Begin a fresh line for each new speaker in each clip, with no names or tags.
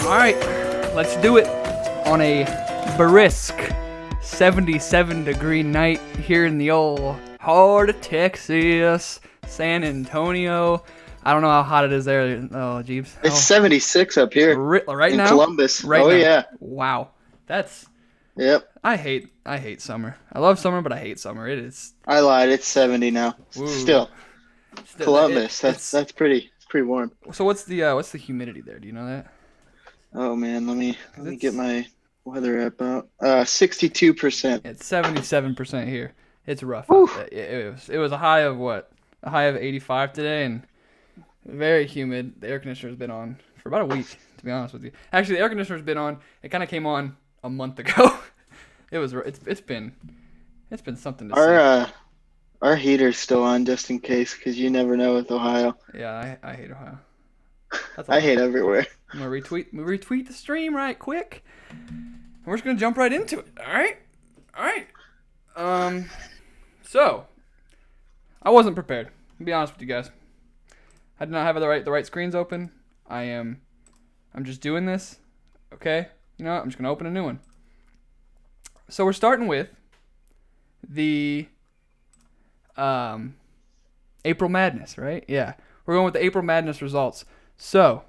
All right, let's do it on a brisk 77-degree night here in the old heart of Texas, San Antonio. I don't know how hot it is there. Oh, Jeeves.
It's 76 up here
Right
in
now?
Columbus.
Right
oh,
now.
yeah.
Wow. That's...
Yep.
I hate summer. I love summer, but I hate summer. It is...
I lied. It's 70 now.
Ooh.
Still. Columbus. That's pretty warm.
So what's the humidity there? Do you know that?
Oh, man. Let me get my weather app out. 62%.
It's 77% here. It's rough.
Whew.
It was a high of what? A high of 85 today, and very humid. The air conditioner's been on for about a week, to be honest with you. Actually, the air conditioner's been on. It kind of came on a month ago. It's been something to see.
Our heater's still on just in case, because you never know with Ohio.
Yeah, I hate Ohio.
I hate everywhere.
I'm gonna retweet the stream right quick. And we're just gonna jump right into it. All right. So I wasn't prepared. To be honest with you guys, I did not have the right screens open. I'm just doing this. Okay. You know what? I'm just gonna open a new one. So we're starting with the April Madness, right? Yeah. We're going with the April Madness results. So,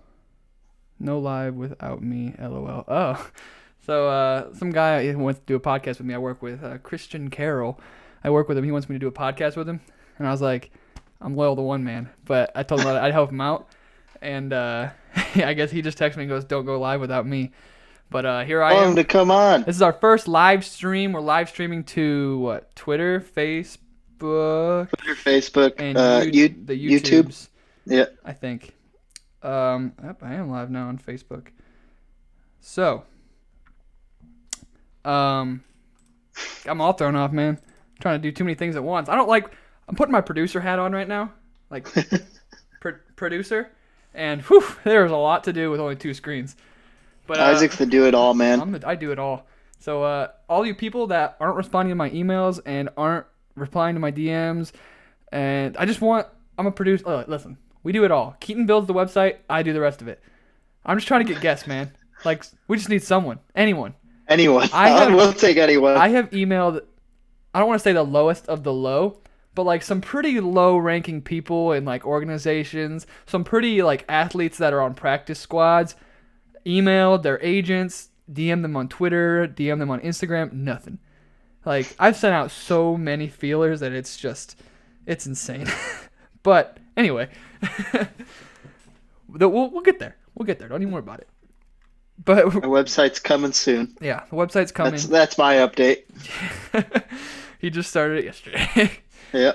no live without me, LOL. Oh. So, some guy wants to do a podcast with me. I work with Christian Carroll. I work with him. He wants me to do a podcast with him. And I was like, I'm loyal to one man. But I told him I'd help him out. And I guess he just texted me and goes, don't go live without me. But here I am.
Tell him to come on.
This is our first live stream. We're live streaming to what? Twitter, Facebook,
and
the YouTubes.
Yeah,
I think. I am live now on Facebook. So, I'm all thrown off, man. I'm trying to do too many things at once. I'm putting my producer hat on right now, like producer, and whew, there's a lot to do with only two screens. But
Isaac's the do it all, man.
I do it all. So all you people that aren't responding to my emails and aren't replying to my DMs, and I'm a producer. Listen, we do it all. Keaton builds the website. I do the rest of it. I'm just trying to get guests, man. Like, we just need someone. Anyone.
We'll take anyone.
I have emailed, I don't want to say the lowest of the low, but like some pretty low ranking people in like organizations, some pretty like athletes that are on practice squads, emailed their agents, DM them on Twitter, DM them on Instagram, nothing. Like, I've sent out so many feelers that it's insane. But anyway, we'll get there. We'll get there. Don't even worry about it. But
the website's coming soon.
Yeah, the website's coming.
That's my update.
He just started it yesterday.
Yeah.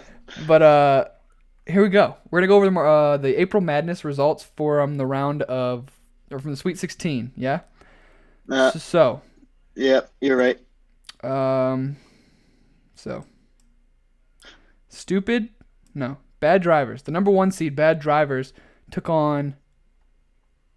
But here we go. We're gonna go over the April Madness results from from the Sweet 16. Yeah. So.
Yeah, you're right.
So. Bad Drivers. The number 1 seed, Bad Drivers, took on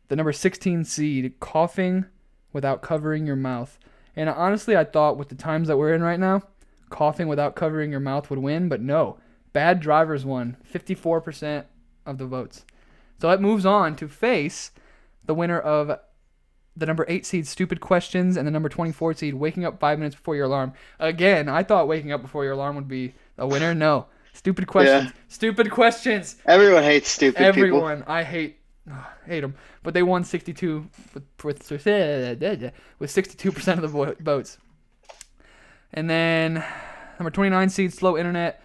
the number 16 seed, Coughing Without Covering Your Mouth. And honestly, I thought with the times that we're in right now, Coughing Without Covering Your Mouth would win, but no. Bad Drivers won 54% of the votes. So that moves on to face the winner of the number 8 seed, Stupid Questions, and the number 24 seed, Waking Up 5 Minutes Before Your Alarm. Again, I thought Waking Up Before Your Alarm would be a winner. No. Stupid Questions. Yeah. Stupid Questions.
Everyone hates stupid people.
Everyone. I hate them. But they won 62 with 62% of the votes. And then number 29 seed, Slow Internet,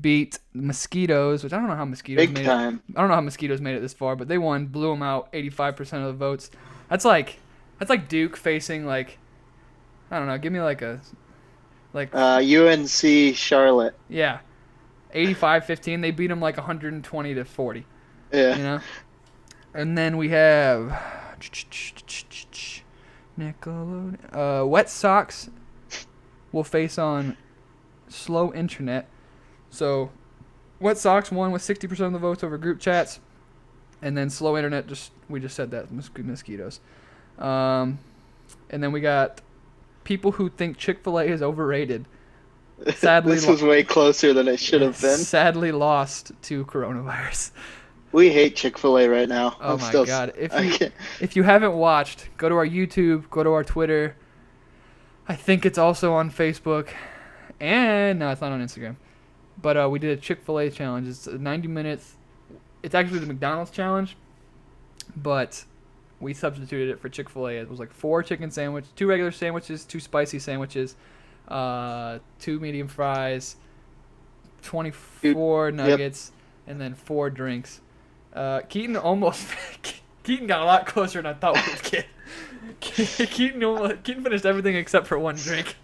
beat Mosquitoes, which I don't know how Mosquitoes made it. I don't know how Mosquitoes made it this far, but they won, blew them out, 85% of the votes. That's like Duke facing like, I don't know, give me like
UNC Charlotte.
Yeah. 85-15. They beat them like 120-40.
Yeah.
You know? And then we have Nickelodeon. Wet Sox will face on Slow Internet. So Wet Sox won with 60% of the votes over group chats. And then Slow Internet, we just said that, Mosquitoes. And then we got people who think Chick-fil-A is overrated. Sadly,
this was way closer than it should have been.
Sadly lost to coronavirus.
We hate Chick-fil-A right now.
Oh
I'm
my
still.
God!
I can't.
If you haven't watched, go to our YouTube, go to our Twitter. I think it's also on Facebook, and no, it's not on Instagram. But we did a Chick-fil-A challenge. It's 90 minutes. It's actually the McDonald's challenge, but we substituted it for Chick-fil-A. It was like 4 chicken sandwiches, 2 regular sandwiches, 2 spicy sandwiches, 2 medium fries, 24 nuggets, and then 4 drinks. Keaton Keaton got a lot closer than I thought we would get. Keaton finished everything except for 1 drink.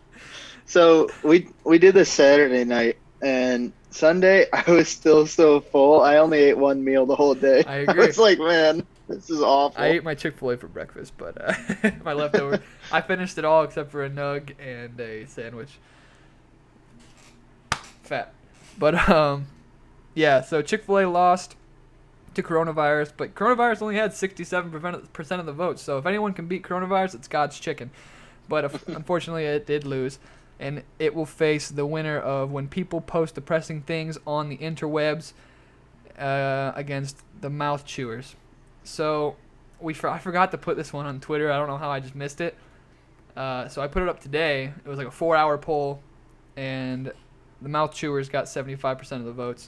So we did this Saturday night, and Sunday I was still so full. I only ate 1 meal the whole day.
I agree.
I was like, man, this is awful.
I ate my Chick-fil-A for breakfast, but my leftover. I finished it all except for a nug and a sandwich. Fat. But yeah, so Chick-fil-A lost to coronavirus, but coronavirus only had 67% of the votes. So if anyone can beat coronavirus, it's God's chicken. But unfortunately, it did lose, and it will face the winner of when people post depressing things on the interwebs against the mouth chewers. So I forgot to put this one on Twitter. I don't know how I just missed it. So I put it up today. It was like a 4-hour poll, and the mouth chewers got 75% of the votes,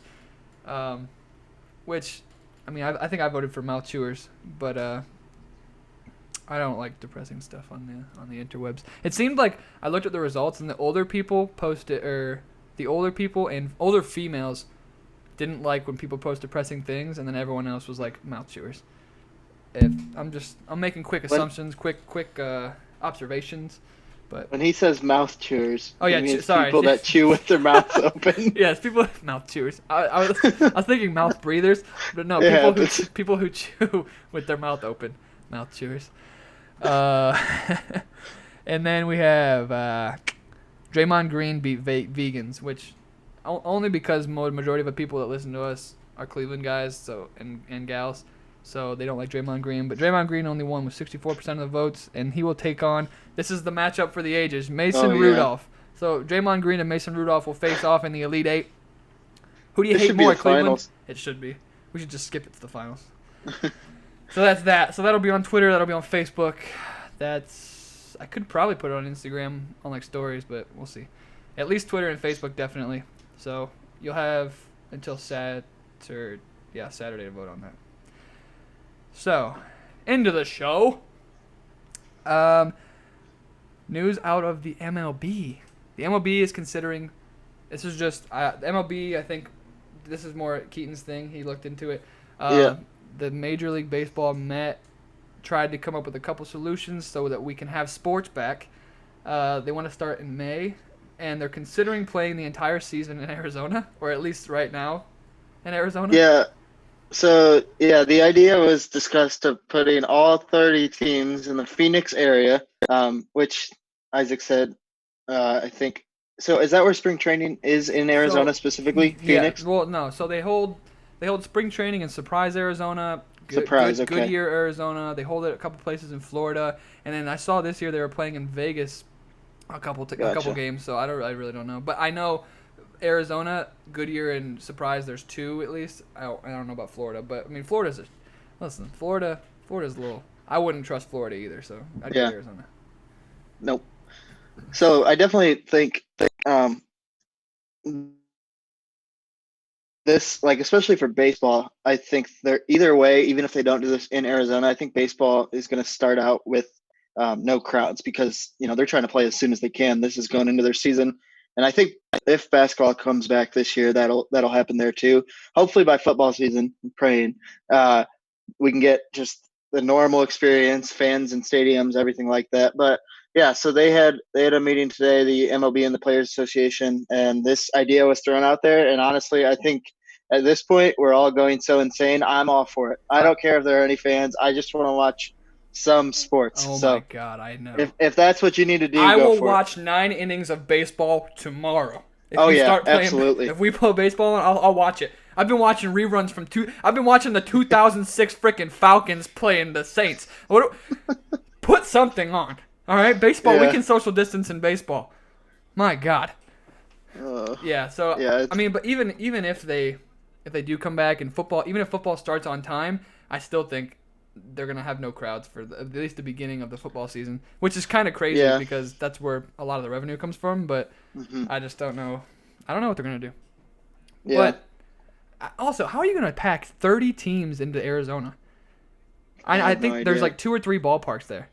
which, I mean, I think I voted for mouth chewers, but I don't like depressing stuff on the interwebs. It seemed like I looked at the results, and the older people the older people and older females didn't like when people post depressing things, and then everyone else was like mouth chewers. I'm making quick assumptions, quick observations. But
when he says mouth chewers,
oh yeah,
he means
sorry,
people that chew with their mouths open.
Yeah, it's people with mouth chewers. I was thinking mouth breathers, but no, people who chew with their mouth open, mouth chewers. And then we have Draymond Green beat vegans, which only because majority of the people that listen to us are Cleveland guys, so and gals. So they don't like Draymond Green. But Draymond Green only won with 64% of the votes, and he will take on, this is the matchup for the ages, Mason Rudolph. So Draymond Green and Mason Rudolph will face off in the Elite Eight. Who do you hate more, Cleveland? Finals. It should be. We should just skip it to the finals. So that's that. So that'll be on Twitter. That'll be on Facebook. I could probably put it on Instagram on like stories, but we'll see. At least Twitter and Facebook definitely. So you'll have until Saturday to vote on that. So, into the show. News out of the MLB. The MLB is considering. This is just the MLB. I think this is more Keaton's thing. He looked into it. The Major League Baseball tried to come up with a couple solutions so that we can have sports back. They want to start in May, and they're considering playing the entire season in Arizona, or at least right now in Arizona.
Yeah. So, the idea was discussed of putting all 30 teams in the Phoenix area, which Isaac said, I think. So is that where spring training is in Arizona specifically, Phoenix?
Yeah, well, no. So they hold spring training in Surprise, Arizona, Goodyear, Arizona. They hold it a couple places in Florida. And then I saw this year they were playing in Vegas a couple games, so I really don't know. But I know Arizona, Goodyear, and Surprise, there's 2 at least. I don't know about Florida, but I mean Florida's a little. I wouldn't trust Florida either, so I'd go Arizona.
Nope. So I definitely think this, like, especially for baseball, I think they're either way. Even if they don't do this in Arizona, I think baseball is going to start out with no crowds because they're trying to play as soon as they can. This is going into their season. And I think if basketball comes back this year, that'll happen there too. Hopefully by football season, I'm praying, we can get just the normal experience, fans in stadiums, everything like that. But yeah, so they had a meeting today, the MLB and the Players Association, and this idea was thrown out there. And honestly, I think at this point we're all going so insane. I'm all for it. I don't care if there are any fans. I just want to watch some sports.
Oh my God, I know.
If that's what you need to do,
I will watch 9 innings of baseball tomorrow.
Absolutely.
If we play baseball, I'll watch it. I've been watching reruns I've been watching the 2006 freaking Falcons playing the Saints. Put something on. All right, baseball. We can social distance in baseball. My God. I mean, but even if they if they do come back in football, even if football starts on time, I still think they're gonna have no crowds for at least the beginning of the football season, which is kind of crazy
Yeah.
because that's where a lot of the revenue comes from. But
Hmm.
I just don't know. I don't know what they're gonna do.
Yeah.
But also, how are you gonna pack 30 teams into Arizona?
I
I
have no
think there's
idea.
like 2 or 3 ballparks there.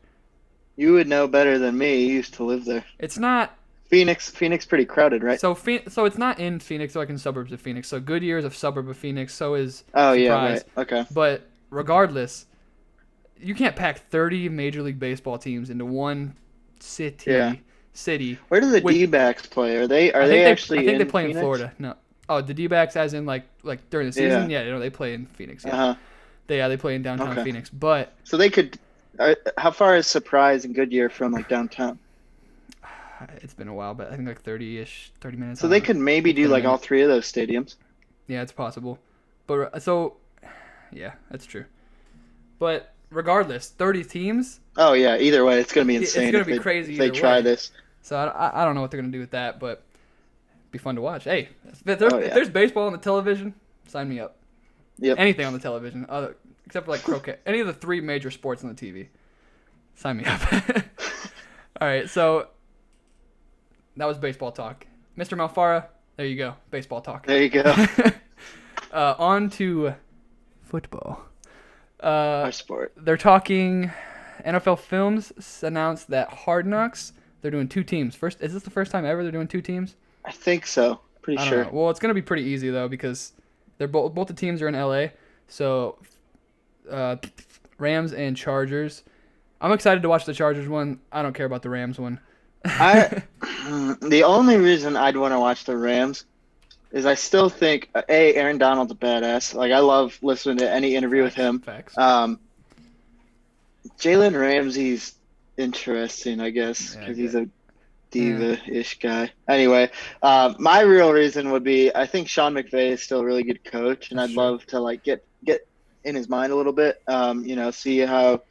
You would know better than me. You used to live there.
It's not
Phoenix, pretty crowded, right?
so so it's not in Phoenix, so like in suburbs of Phoenix. So Goodyear is a suburb of Phoenix. So is
Oh yeah,
Surprise.
right. Okay.
But regardless, you can't pack 30 Major League Baseball teams into one city.
Yeah.
City.
Where do the
With-
D-backs play? Are they
I think
actually
I think they
in
play in
Phoenix?
Florida. No. Oh, the D-backs as in like during the season? Yeah, they play in Phoenix. Yeah.
Uh-huh.
They play in downtown
Okay.
Phoenix. But
So they could. How far is Surprise and Goodyear from like downtown?
it's been a while, but I think like 30 minutes.
So
I
they
don't know.
could maybe do
Been a
like all
minute.
3 of those stadiums.
Yeah, it's possible. But so yeah, that's true. But regardless, 30 teams.
Oh yeah. Either way, it's gonna be
It's
insane.
gonna
if
be
they,
crazy
if they
either
try
way.
this.
So I don't know what they're gonna do with that, but be fun to watch. Hey, if
Oh, yeah.
there's baseball on the television, sign me up.
Yep.
Anything on the television, except for like croquet, any of the 3 major sports on the TV, sign me up. All right, so that was baseball talk, Mr. Malfara. There you go, baseball talk.
There you go.
On to football.
Our sport.
They're talking. NFL Films announced that Hard Knocks. They're doing 2 teams. Is this the first time ever they're doing 2 teams?
I think so. Pretty
I don't
sure.
know. Well, it's gonna be pretty easy though because they're both the teams are in LA. So Rams and Chargers. I'm excited to watch the Chargers one. I don't care about the Rams one.
The only reason I'd want to watch the Rams is I still think Aaron Donald's a badass. Like I love listening to any interview with him.
Facts.
Jalen Ramsey's interesting, I guess,
Yeah,
because
I
he's a diva-ish guy. Anyway, my real reason would be I think Sean McVay is still a really good coach, and
That's
I'd
true.
love to like get in his mind a little bit. See how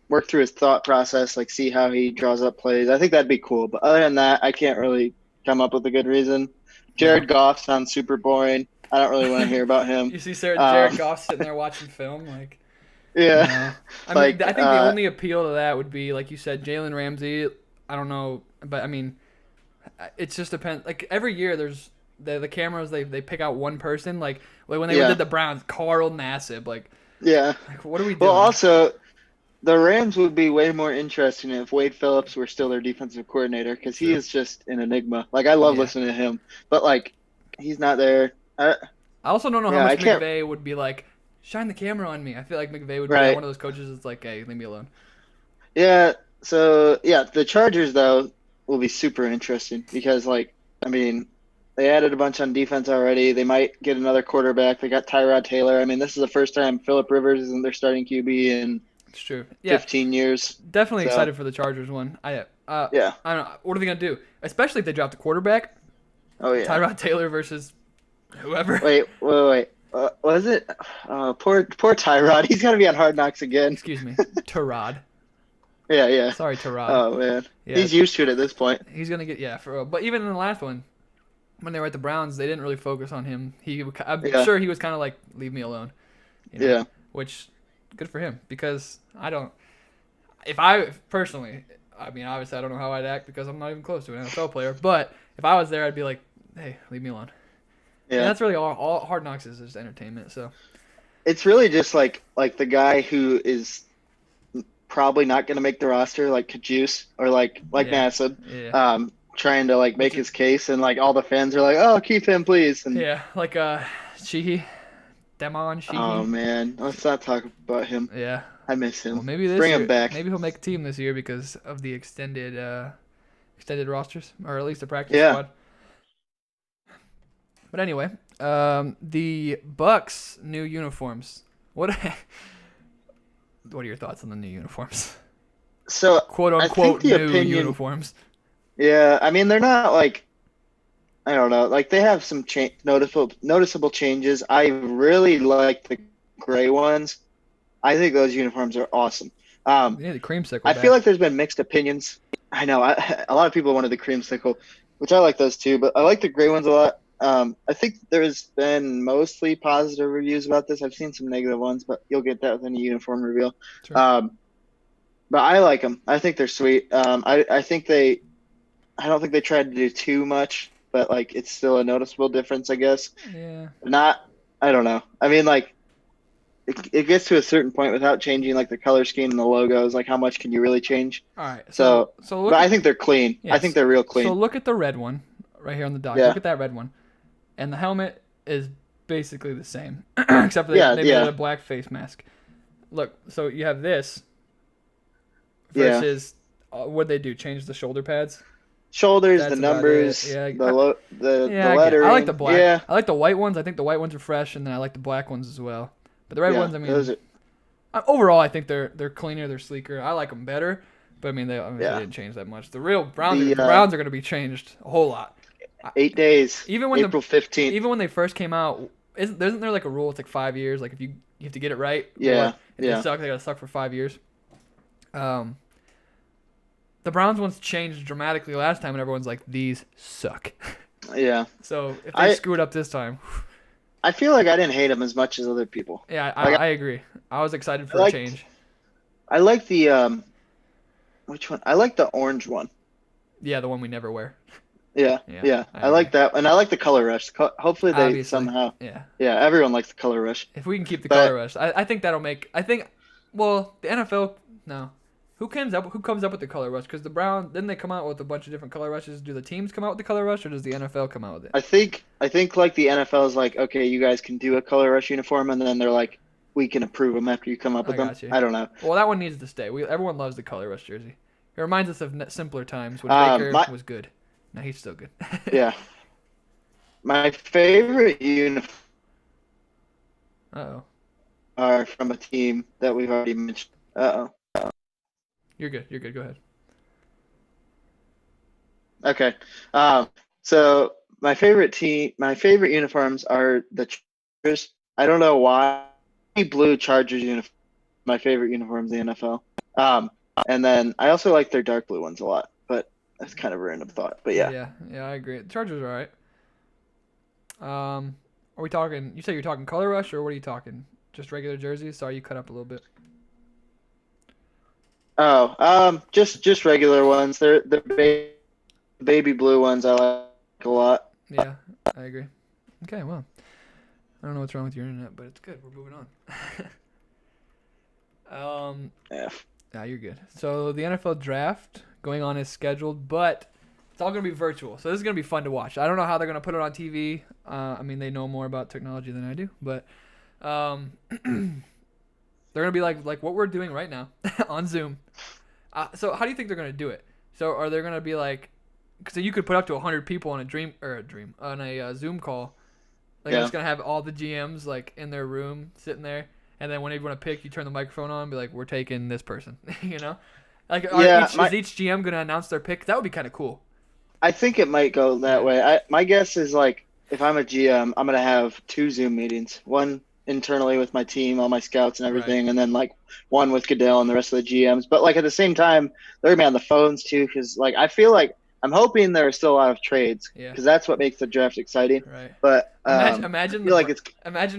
work through his thought process, like see how he draws up plays. I think that'd be cool. But other than that, I can't really come up with a good reason. Jared Goff sounds super boring. I don't really want to hear about him.
You see Jared Goff sitting there watching film, like.
Yeah.
No. I
Like,
mean, I think the only appeal to that would be, like you said, Jalen Ramsey. I don't know, but I mean, it just depends. Like every year, there's the cameras. They pick out one person. Like when they
Yeah.
did the Browns, Carl Nassib. Like
Yeah.
what are we doing?
Well, also, the Rams would be way more interesting if Wade Phillips were still their defensive coordinator because he
True.
is just an enigma. Like, I love
Yeah.
listening to him, but, like, he's not there.
I also don't know
Yeah,
how
I
much
can't-
McVay would be like. Shine the camera on me. I feel like McVay would be
Right.
like one of those coaches that's like, hey, leave me alone.
Yeah, so, yeah, the Chargers, though, will be super interesting because, like, I mean, they added a bunch on defense already. They might get another quarterback. They got Tyrod Taylor. I mean, this is the first time Phillip Rivers isn't their starting QB in
It's true. Yeah,
15 years.
definitely
So-
excited for the Chargers one.
Yeah.
I don't know. What are they gonna do? Especially if they drop the quarterback,
Oh, yeah.
Tyrod Taylor versus whoever.
Wait. Was it? Poor Tyrod. He's got to be on Hard Knocks again.
Excuse me, Tyrod.
Yeah.
Sorry, Tyrod.
Oh man,
Yeah.
he's used to it at this point.
He's gonna get but even in the last one, when they were at the Browns, they didn't really focus on him. I'm
Yeah.
sure he was kind of like, leave me alone. You know?
Yeah.
Which, good for him because I don't. If I personally, I mean, obviously I don't know how I'd act because I'm not even close to an NFL player. But if I was there, I'd be like, hey, leave me alone. And
Yeah.
that's really all Hard Knocks is just entertainment. So
It's really just like the guy who is probably not going to make the roster, like Kajus or like
Yeah.
Nassib,
yeah,
trying to like make his case, and like all the fans are like, "Oh, keep him, please." And
yeah, like Sheehy, Demon Sheehy.
oh man, let's not talk about him.
Yeah.
I miss him.
Well, maybe this
Bring
year,
him back.
Maybe he'll make a team this year because of the extended rosters, or at least the practice
Yeah.
squad. But anyway, the Bucks new uniforms. What are your thoughts on the new uniforms?
So
Quote
I
unquote
think the
new
opinion-
uniforms.
yeah, I mean they're not like, I don't know, like they have some noticeable changes. I really like the gray ones. I think those uniforms are awesome.
They need the creamsicle.
I feel like there's been mixed opinions. I know a lot of people wanted the creamsicle, which I like those too, but I like the gray ones a lot. I think there's been mostly positive reviews about this. I've seen some negative ones, but you'll get that with any uniform reveal.
Sure.
But I like them. I think they're sweet. I think I don't think they tried to do too much, but like it's still a noticeable difference, I guess.
Yeah.
Not, I don't know. I mean, like it gets to a certain point without changing like the color scheme and the logos. Like how much can you really change?
All right.
So,
So look
but
at,
I think they're clean. I
yes.
think they're real
So
clean.
look at the red one right here on the dock.
Yeah.
Look at that red one. And the helmet is basically the same, except for they made
yeah.
it a black face mask. Look, so you have this
Yeah.
versus what they do? Change the shoulder pads.
Shoulders,
That's
the
about
numbers,
it. Yeah,
the
I get it.
lettering.
I like the black.
Yeah.
I like the white ones. I think the white ones are fresh, and then I like the black ones as well. But the red
Yeah,
ones, I mean,
those are,
overall, I think they're cleaner, they're sleeker. I like them better, but I mean, they didn't change that much. The real Browns, the Browns are going to be changed a whole lot.
8 days.
Even when
April 15th.
even when they first came out, isn't there like a rule? It's like 5 years. Like if you have to get it right.
Yeah,
Or if they suck, they got to suck for 5 years. The Browns ones changed dramatically last time, and everyone's like, these suck.
Yeah.
So if they screw it up this time.
I feel like I didn't hate them as much as other people.
Yeah, I agree. I was excited for a change.
I like the which one? I like the orange one.
Yeah, the one we never wear.
Yeah. I like that, and I like the color rush. Hopefully they
Obviously.
somehow.
Yeah.
Yeah, everyone likes the color rush.
If we can keep the color rush, I think that'll make. Well, the NFL no. Who comes up with the color rush? Because the Browns didn't they come out with a bunch of different color rushes? Do the teams come out with the color rush, or does the NFL come out with it?
I think like the NFL is like, okay, you guys can do a color rush uniform, and then they're like, we can approve them after you come up with them.
You.
I don't know.
Well, that one needs to stay. Everyone loves the color rush jersey. It reminds us of simpler times when Baker was good. Now he's still good.
Yeah. My favorite uniform are from a team that we've already mentioned.
You're good. Go ahead.
Okay. So my favorite uniforms are the Chargers. I don't know why. Blue Chargers uniform. My favorite uniforms in the NFL. And then I also like their dark blue ones a lot, but that's kind of a random thought. But yeah.
Yeah, I agree. The Chargers are alright. Are we talking? You say you're talking color rush, or what are you talking? Just regular jerseys? Sorry, you cut up a little bit.
Oh, just regular ones. They're the baby blue ones I like a lot.
Yeah, I agree. Okay, well, I don't know what's wrong with your internet, but it's good. We're moving on. Yeah, you're good. So the NFL draft going on is scheduled, but it's all gonna be virtual. So this is gonna be fun to watch. I don't know how they're gonna put it on TV. I mean, they know more about technology than I do, but they're gonna be like what we're doing right now on Zoom. So how do you think they're gonna do it? So are they gonna be like, so you could put up to 100 people on a Zoom call. Like they're just gonna have all the GMs like in their room sitting there, and then whenever you want to pick, you turn the microphone on, and be like, we're taking this person. You know, like is each GM gonna announce their pick? That would be kind of cool.
I think it might go that way. My guess is like if I'm a GM, I'm gonna have 2 Zoom meetings. One internally with my team, all my scouts and everything, and then like one with Goodell and the rest of the GMs. But like at the same time, they're gonna be on the phones too, because like I feel like I'm hoping there are still a lot of trades, because that's what makes the draft exciting.
Right.
But
imagine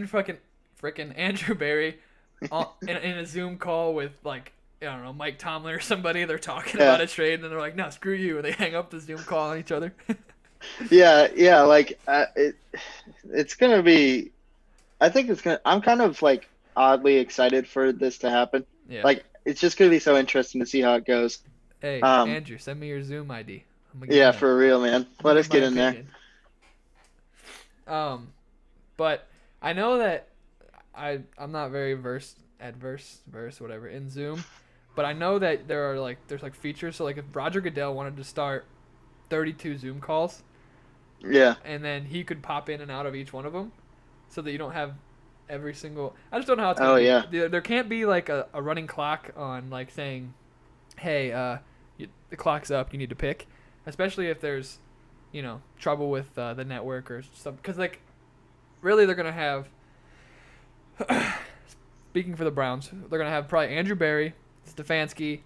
freaking Andrew Berry in a Zoom call with like, I don't know, Mike Tomlin or somebody. They're talking about a trade, and they're like, "No, screw you," and they hang up the Zoom call on each other.
yeah. Like it's gonna be. I think it's gonna. I'm kind of like oddly excited for this to happen.
Yeah.
Like it's just gonna be so interesting to see how it goes.
Hey, Andrew, send me your Zoom ID.
Yeah, for real, man. Let us get in there.
But I know that I'm not very adverse, whatever, in Zoom. But I know that there's like features. So like if Roger Goodell wanted to start 32 Zoom calls, and then he could pop in and out of each one of them, so that you don't have every single. I just don't know how it's gonna be. There can't be like a running clock on like saying, hey, the clock's up, you need to pick. Especially if there's, trouble with the network or stuff. Because, like, really they're going to have, speaking for the Browns, they're going to have probably Andrew Berry, Stefanski,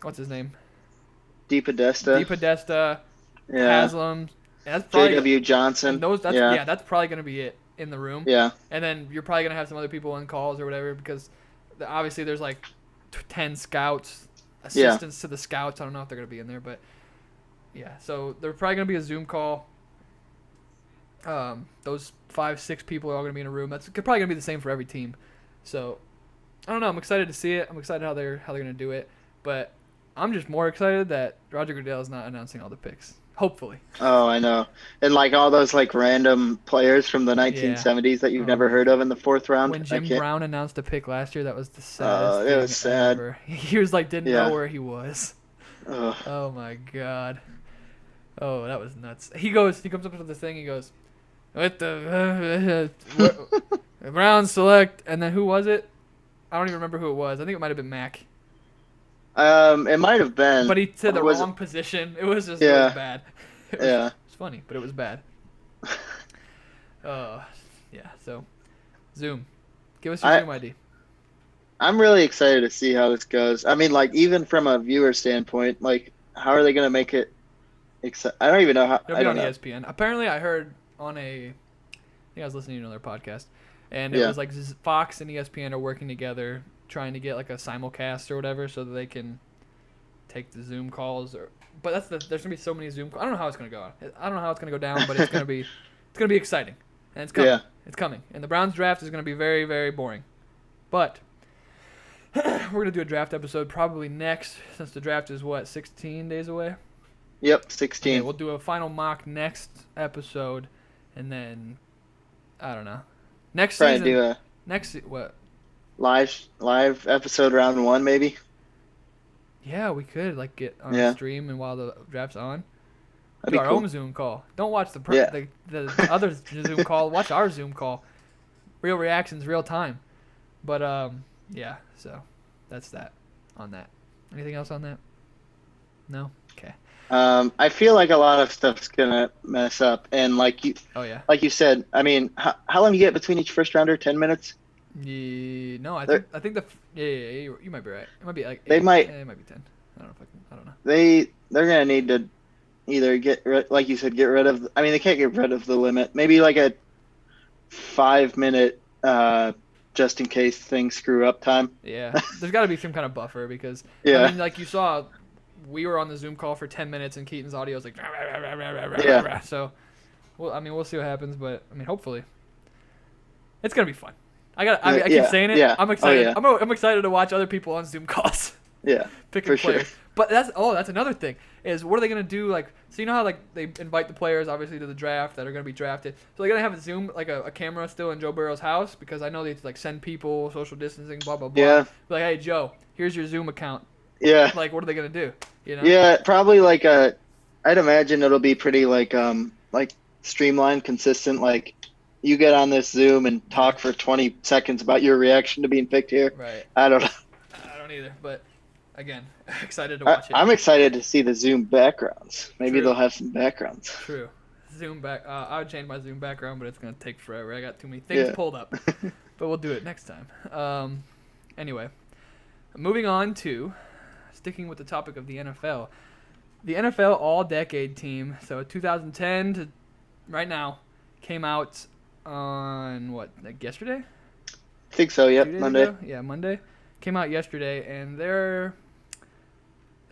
what's his name?
DePodesta.
Haslam, And that's probably
J.W. Johnson.
and those. That's
Yeah.
yeah. That's probably gonna be it in the room.
Yeah.
And then you're probably gonna have some other people on calls or whatever because obviously there's like 10 scouts, assistants to the scouts. I don't know if they're gonna be in there, but yeah. So there's probably gonna be a Zoom call. Those 5-6 people are all gonna be in a room. That's probably gonna be the same for every team. So I don't know. I'm excited to see it. I'm excited how they're gonna do it. But I'm just more excited that Roger Goodell is not announcing all the picks. Hopefully.
Oh, I know. And like all those like random players from the 1970s that you've never heard of in the fourth round.
When Jim Brown announced a pick last year, that was the
it
saddest thing
was sad.
ever. He was like, didn't know where he was.
Ugh.
Oh my god. Oh, that was nuts. He comes up to the thing, he goes, with the Browns select, and then who was it? I don't even remember who it was. I think it might have been Mac.
It might have been.
But he said the wrong position. It was just it was bad. It was funny, but it was bad. Yeah. So, Zoom, give us your Zoom ID.
I'm really excited to see how this goes. I mean, like even from a viewer standpoint, like how are they going to make it? I don't even know how.
It'll be on ESPN. Apparently, I heard on I think I was listening to another podcast, and it was like Fox and ESPN are working together, trying to get like a simulcast or whatever, so that they can take the Zoom calls. But there's gonna be so many Zoom calls. I don't know how it's gonna go. I don't know how it's gonna go down, but it's gonna be exciting, and it's coming.
Yeah.
It's coming, and the Browns draft is gonna be very, very boring, but. We're going to do a draft episode probably next, since the draft is, 16 days away?
Yep, 16.
Okay, we'll do a final mock next episode, and then, I don't know. Next
Probably
season.
do a
what?
live episode round 1, maybe?
Yeah, we could, like, get on a stream and while the draft's on.
That'd
Do
be
our
cool.
own Zoom call. Don't watch the other Zoom call. Watch our Zoom call. Real reactions, real time. But, yeah, so that's that on that. Anything else on that? No? Okay.
I feel like a lot of stuff's gonna mess up, and like you said, I mean, how long you get between each first rounder? 10 minutes?
Yeah, no, I think you might be right. It might be like
it might be
10. I don't know.
They're gonna need to either like you said, get rid of. I mean, they can't get rid of the limit. Maybe like a 5-minute. Just in case things screw up time.
Yeah, there's got to be some kind of buffer because I mean, like you saw, we were on the Zoom call for 10 minutes and Keaton's audio was like, so, well, I mean, we'll see what happens, but I mean, hopefully, it's gonna be fun. I keep saying it.
Yeah.
I'm excited. I'm excited to watch other people on Zoom calls.
Yeah,
picking players. Sure. But that's another thing is what are they gonna do? Like, so you know how like they invite the players obviously to the draft that are gonna be drafted. So they're gonna have a Zoom like a camera still in Joe Burrow's house because I know they like send people social distancing blah blah blah.
Yeah.
Like, hey Joe, here's your Zoom account.
Yeah.
Like, what are they gonna do? You know?
Yeah, probably like I'd imagine it'll be pretty like streamlined, consistent. Like you get on this Zoom and talk for 20 seconds about your reaction to being picked here.
Right.
I don't know.
I don't either, but. Again, excited to watch it.
I'm excited to see the Zoom backgrounds. Maybe they'll have some backgrounds.
True. Zoom back. I would change my Zoom background, but it's gonna take forever. I got too many things pulled up. But we'll do it next time. Anyway, moving on to sticking with the topic of the NFL. The NFL All-Decade Team, so 2010 to right now, came out on like yesterday?
I think so. Yep, Monday.
Ago? Yeah, Monday. Came out yesterday, and there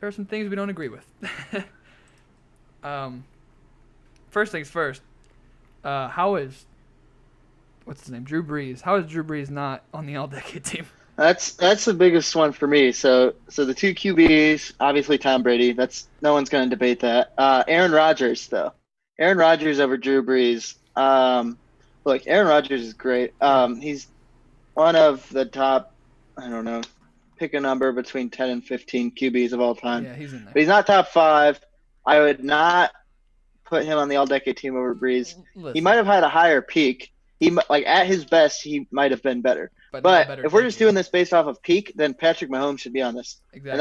are some things we don't agree with. First things first. How is what's his name? Drew Brees. How is Drew Brees not on the All-Decade Team?
That's the biggest one for me. So the two QBs, obviously Tom Brady. That's no one's going to debate that. Aaron Rodgers though. Aaron Rodgers over Drew Brees. Look, Aaron Rodgers is great. He's one of the top. I don't know. Pick a number between 10 and 15 QBs of all time.
Yeah, he's in there.
But he's not top 5. I would not put him on the All-Decade Team over Brees. Listen. He might have had a higher peak. At his best, he might have been better. But if we're just doing this based off of peak, then Patrick Mahomes should be on this.
Exactly.
And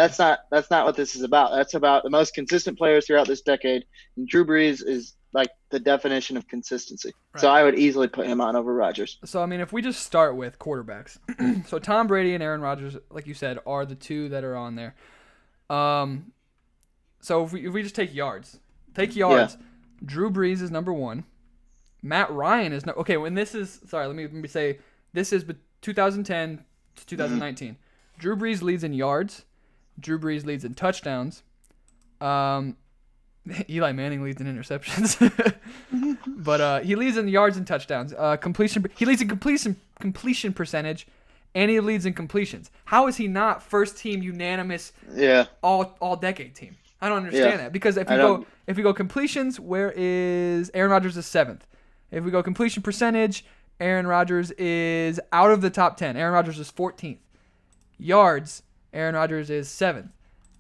that's not what this is about. That's about the most consistent players throughout this decade. And Drew Brees is like the definition of consistency. Right. So I would easily put him on over Rodgers.
So, I mean, if we just start with quarterbacks. So Tom Brady and Aaron Rodgers, like you said, are the two that are on there. So if we just take yards. Drew Brees is number 1. Matt Ryan is okay. When this is let me say this is 2010 to 2019. Drew Brees leads in yards. Drew Brees leads in touchdowns. Eli Manning leads in interceptions, but he leads in yards and touchdowns. He leads in completion percentage, and he leads in completions. How is he not first team unanimous?
Yeah.
All decade team. I don't understand that, because if we go completions, where is Aaron Rodgers is 7th? If we go completion percentage, Aaron Rodgers is out of the top 10. Aaron Rodgers is 14th. Yards, Aaron Rodgers is 7th.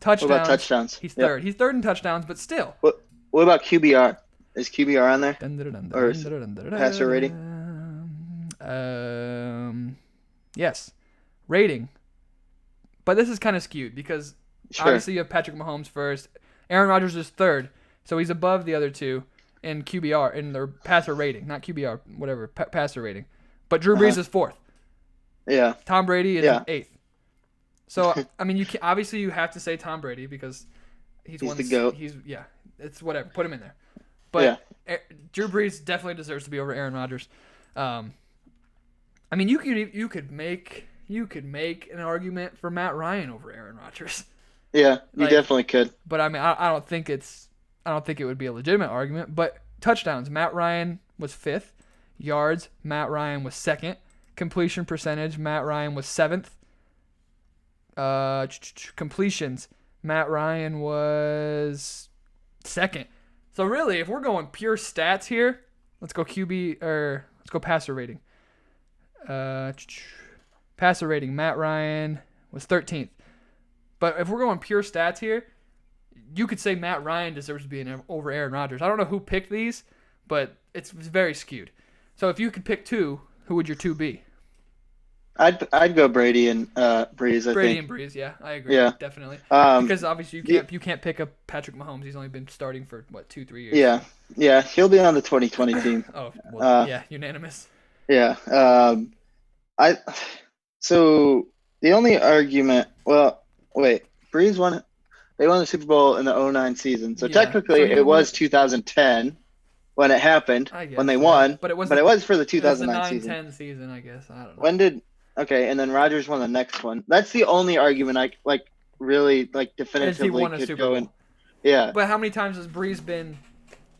Touchdowns.
What about touchdowns?
He's 3rd. Yep. He's 3rd in touchdowns, but still.
What about QBR? Is QBR on there? Or passer rating?
Yes. Rating. But this is kind of skewed because obviously you have Patrick Mahomes first. Aaron Rodgers is 3rd, so he's above the other two in QBR, in their passer rating. Not QBR, whatever, passer rating. But Drew Brees is 4th.
Yeah.
Tom Brady is 8th. So, I mean, you have to say Tom Brady because he's
the GOAT.
It's whatever. Put him in there. But Drew Brees definitely deserves to be over Aaron Rodgers. I mean, you could make an argument for Matt Ryan over Aaron Rodgers.
Yeah, you definitely could.
But I mean, I don't think it would be a legitimate argument. But touchdowns, Matt Ryan was 5th. Yards, Matt Ryan was 2nd. Completion percentage, Matt Ryan was 7th. Completions, Matt Ryan was 2nd. So really, if we're going pure stats here, let's go passer rating. Passer rating, Matt Ryan was 13th. But if we're going pure stats here, you could say Matt Ryan deserves to be over Aaron Rodgers. I don't know who picked these, but it's very skewed. So if you could pick 2, who would your 2 be?
I'd go Brady and Brees.
Brady and Brees, yeah, I agree.
Yeah,
definitely. Because obviously you can't pick up Patrick Mahomes. He's only been starting for 2-3 years.
Yeah, he'll be on the 2020 team.
Oh, well, unanimous.
Yeah. So the only argument. Well, wait. Brees won. They won the Super Bowl in the 2009 season. So technically, it was 2010 when it happened, when they won. But it was for the 2009 season.
9-10 season, I guess. I don't know.
When did? Okay, and then Rodgers won the next one. That's the only argument I really definitively could go in. Yeah.
But how many times has Brees been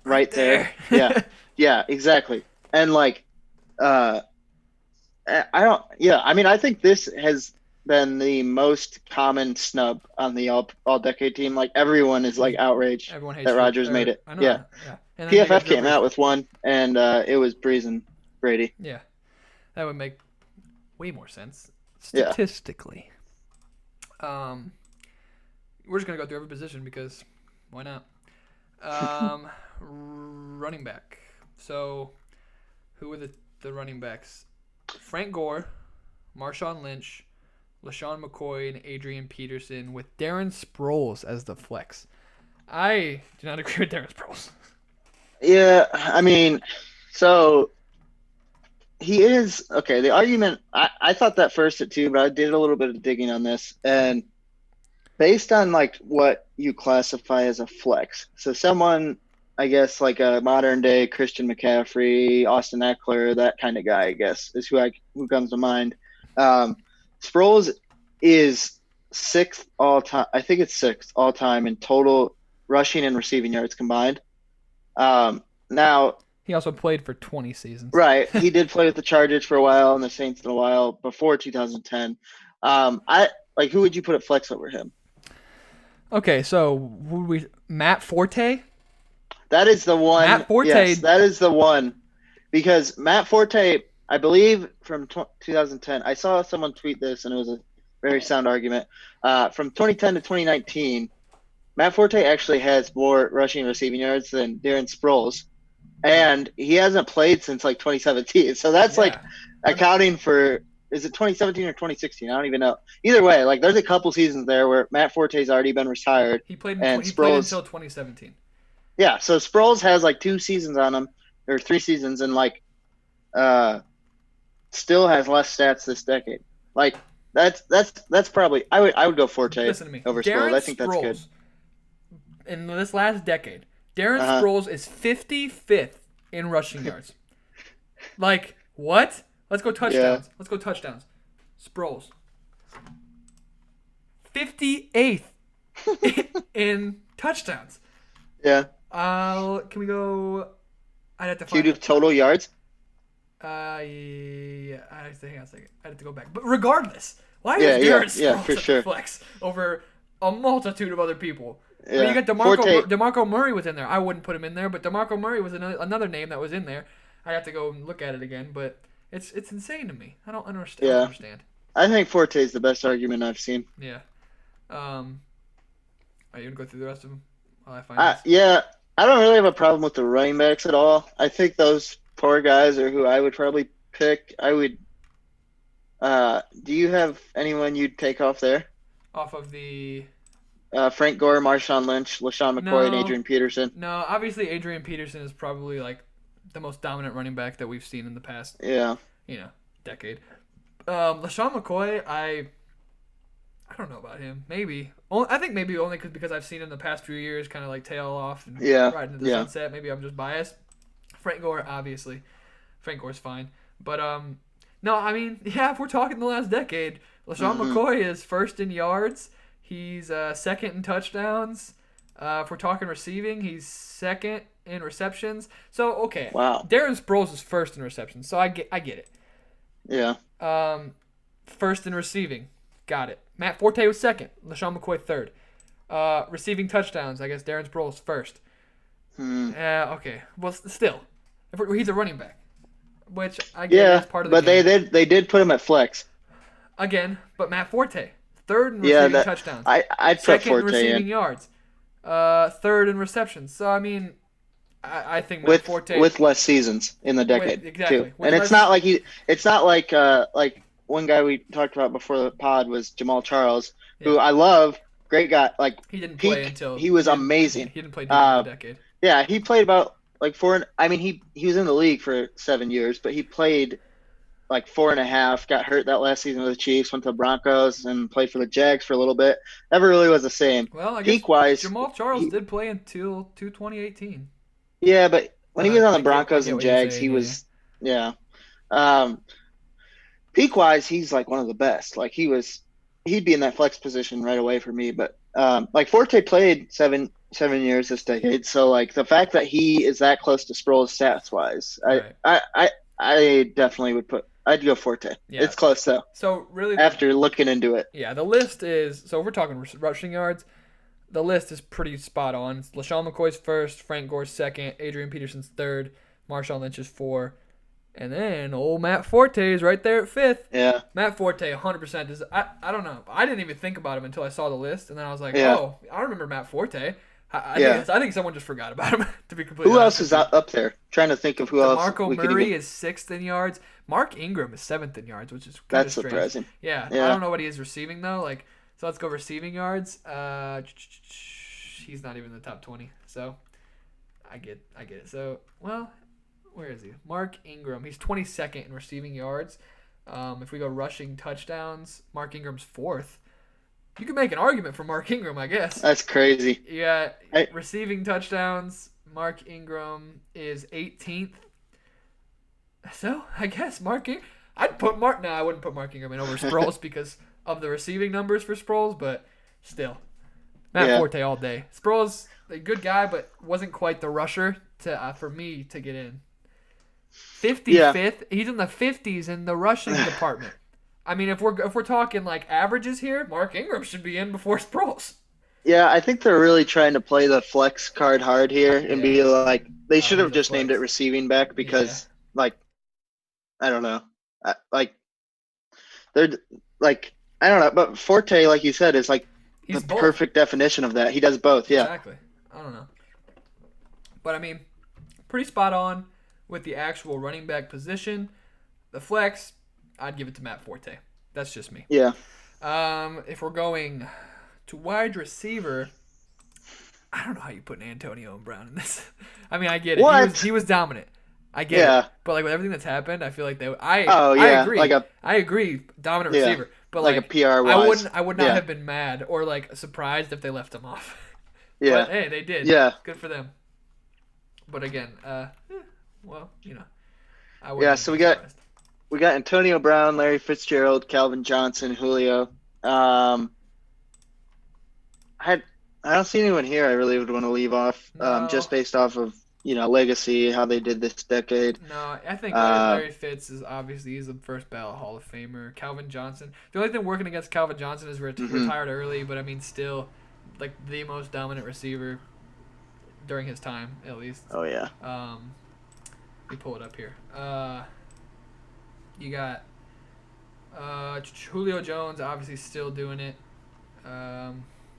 right there? Yeah. Yeah, exactly. And I think this has been the most common snub on the all decade team. Like, everyone is outraged that Rodgers made it.
I know,
yeah. And PFF came out with one, and it was Brees and Brady.
Yeah. That would make way more sense statistically. Yeah. We're just gonna go through every position because why not? Running back. So, who are the running backs? Frank Gore, Marshawn Lynch, LaShawn McCoy, and Adrian Peterson, with Darren Sproles as the flex. I do not agree with Darren Sproles.
Yeah, I mean, so he is okay. The argument, I thought that first at too, but I did a little bit of digging on this, and based on what you classify as a flex. So someone, I guess, like a modern day Christian McCaffrey, Austin Eckler, that kind of guy, I guess, is who comes to mind. Sproles is 6th all time. I think it's 6th all time in total rushing and receiving yards combined. Now
he also played for 20 seasons.
Right. He did play with the Chargers for a while and the Saints for a while before 2010. Who would you put at flex over him?
Okay, so Matt Forte?
That is the one.
Matt Forte.
Yes, that is the one. Because Matt Forte, I believe from 2010, I saw someone tweet this and it was a very sound argument. From 2010 to 2019, Matt Forte actually has more rushing and receiving yards than Darren Sproles. And he hasn't played since 2017. So that's accounting for, is it 2017 or 2016? I don't even know. Either way, there's a couple seasons there where Matt Forte's already been retired.
He played until 2017.
Yeah, so Sproles has 2 seasons on him, or 3 seasons, and still has less stats this decade. That's probably, I would go Forte over Sproles. I think that's good.
In this last decade, Darren Sproles is 55th in rushing yards. Like, what? Let's go touchdowns. Let's go touchdowns. Sproles. 58th in touchdowns.
Yeah.
Can we go? I'd have to
Can you
find
do total yards?
Yeah. I have to hang on a second. I have to go back. But regardless, why is Darren Sproles
for
at
sure.
the flex over a multitude of other people?
Yeah.
I mean, you got DeMarco Murray was in there. I wouldn't put him in there, but DeMarco Murray was another name that was in there. I have to go and look at it again, but it's insane to me. I don't understand.
Yeah.
I don't understand.
I think Forte is the best argument I've seen.
Yeah. Are you gonna go through the rest of them while I find this?
Yeah. I don't really have a problem with the running backs at all. I think those poor guys are who I would probably pick. I would. Do you have anyone you'd take off there?
Off of the.
Frank Gore, Marshawn Lynch, LaShawn McCoy, and Adrian Peterson.
No, obviously Adrian Peterson is probably like the most dominant running back that we've seen in the past.
Yeah.
Decade. LaShawn McCoy, I don't know about him. Maybe. I think maybe only because I've seen him the past few years kind of like tail off and ride into the sunset. Maybe I'm just biased. Frank Gore, obviously. Frank Gore's fine. But, no, I mean, if we're talking the last decade, LaShawn McCoy is first in yards. He's second in touchdowns. If we're talking receiving, he's second in receptions. So, okay.
Wow.
Darren Sproles is first in receptions, so I get it.
Yeah.
First in receiving. Got it. Matt Forte was second. LaShawn McCoy third. Receiving touchdowns, I guess Darren Sproles first. Okay. Well, still. He's a running back. Which I guess is part of the game.
But they did put him at flex.
Again, but Matt Forte. Third in receiving touchdowns.
I'd put
second
Forte
in receiving yards. Third in receptions. So, I mean, I think Matt Forte.
With less seasons in the decade.
Exactly.
Too. And it's not like like one guy we talked about before the pod was Jamal Charles, who I love. Great guy. Like,
he didn't play until.
He was amazing.
He didn't play during the decade.
Yeah, he played about like he was in the league for 7 years, but he played like 4.5, got hurt that last season with the Chiefs, went to the Broncos and played for the Jags for a little bit. Never really was the same.
Well, I guess peak-wise, Jamal Charles did play until 2018.
Yeah, but when he was on the Broncos and Jags, he was peak-wise, he's like one of the best. Like he'd be in that flex position right away for me. But like Forte played seven years this decade, so like the fact that he is that close to Sproles stats-wise, I definitely would put. I'd go Forte. Yeah. It's close though.
So really,
after looking into it,
the list is. So if we're talking rushing yards, the list is pretty spot on. It's LaShawn McCoy's first, Frank Gore's second, Adrian Peterson's third, Marshawn Lynch is 4, and then old Matt Forte is right there at 5th.
Yeah,
Matt Forte, 100% is. I don't know. I didn't even think about him until I saw the list, and then I was like, oh, I remember Matt Forte. I think someone just forgot about him. To be completely honest.
Who else is up there? Trying to think of who else.
DeMarco Murray is 6th in yards. Mark Ingram is 7th in yards, which is kind of strange.
Surprising.
Yeah, I don't know what he is receiving though. Like, so let's go receiving yards. He's not even in the top 20. So I get it. So where is he? Mark Ingram. He's 22nd in receiving yards. If we go rushing touchdowns, Mark Ingram's 4th. You can make an argument for Mark Ingram, I guess.
That's crazy.
Yeah, receiving touchdowns, Mark Ingram is 18th. So, I guess I'd put Mark. No, I wouldn't put Mark Ingram in over Sproles because of the receiving numbers for Sproles, but still. Matt Forte all day. Sproles, a good guy, but wasn't quite the rusher for me to get in. 55th. He's in the 50s in the rushing department. I mean, if we're talking like averages here, Mark Ingram should be in before Sproles.
Yeah, I think they're really trying to play the flex card hard here and be like, they should have just named it receiving back because, like, I don't know, they're like, I don't know, but Forte, like you said, is like the perfect definition of that. He does both. Yeah,
exactly. I don't know, but I mean, pretty spot on with the actual running back position. The flex, I'd give it to Matt Forte. That's just me.
Yeah.
If we're going to wide receiver, I don't know how you put Antonio Brown in this. I mean, I get it.
What?
He was dominant. I get it. But like with everything that's happened, I feel like I agree. I agree. Dominant receiver. But like
a PR wise.
I would not have been mad or like surprised if they left him off.
Yeah.
But hey, they did.
Yeah.
Good for them. But again, well, I
Yeah,
wouldn't
so
be surprised.
we got Antonio Brown, Larry Fitzgerald, Calvin Johnson, Julio. I I don't see anyone here I really would want to leave off,
No,
just based off of legacy, how they did this decade.
no, I think
Uh,
Larry Fitz is obviously he's the first ballot Hall of Famer. Calvin Johnson. The only thing working against Calvin Johnson is
mhm.
retired early, but I mean still, like the most dominant receiver during his time at least.
Oh yeah,
Um, let me pull it up here. You got Julio Jones obviously still doing it.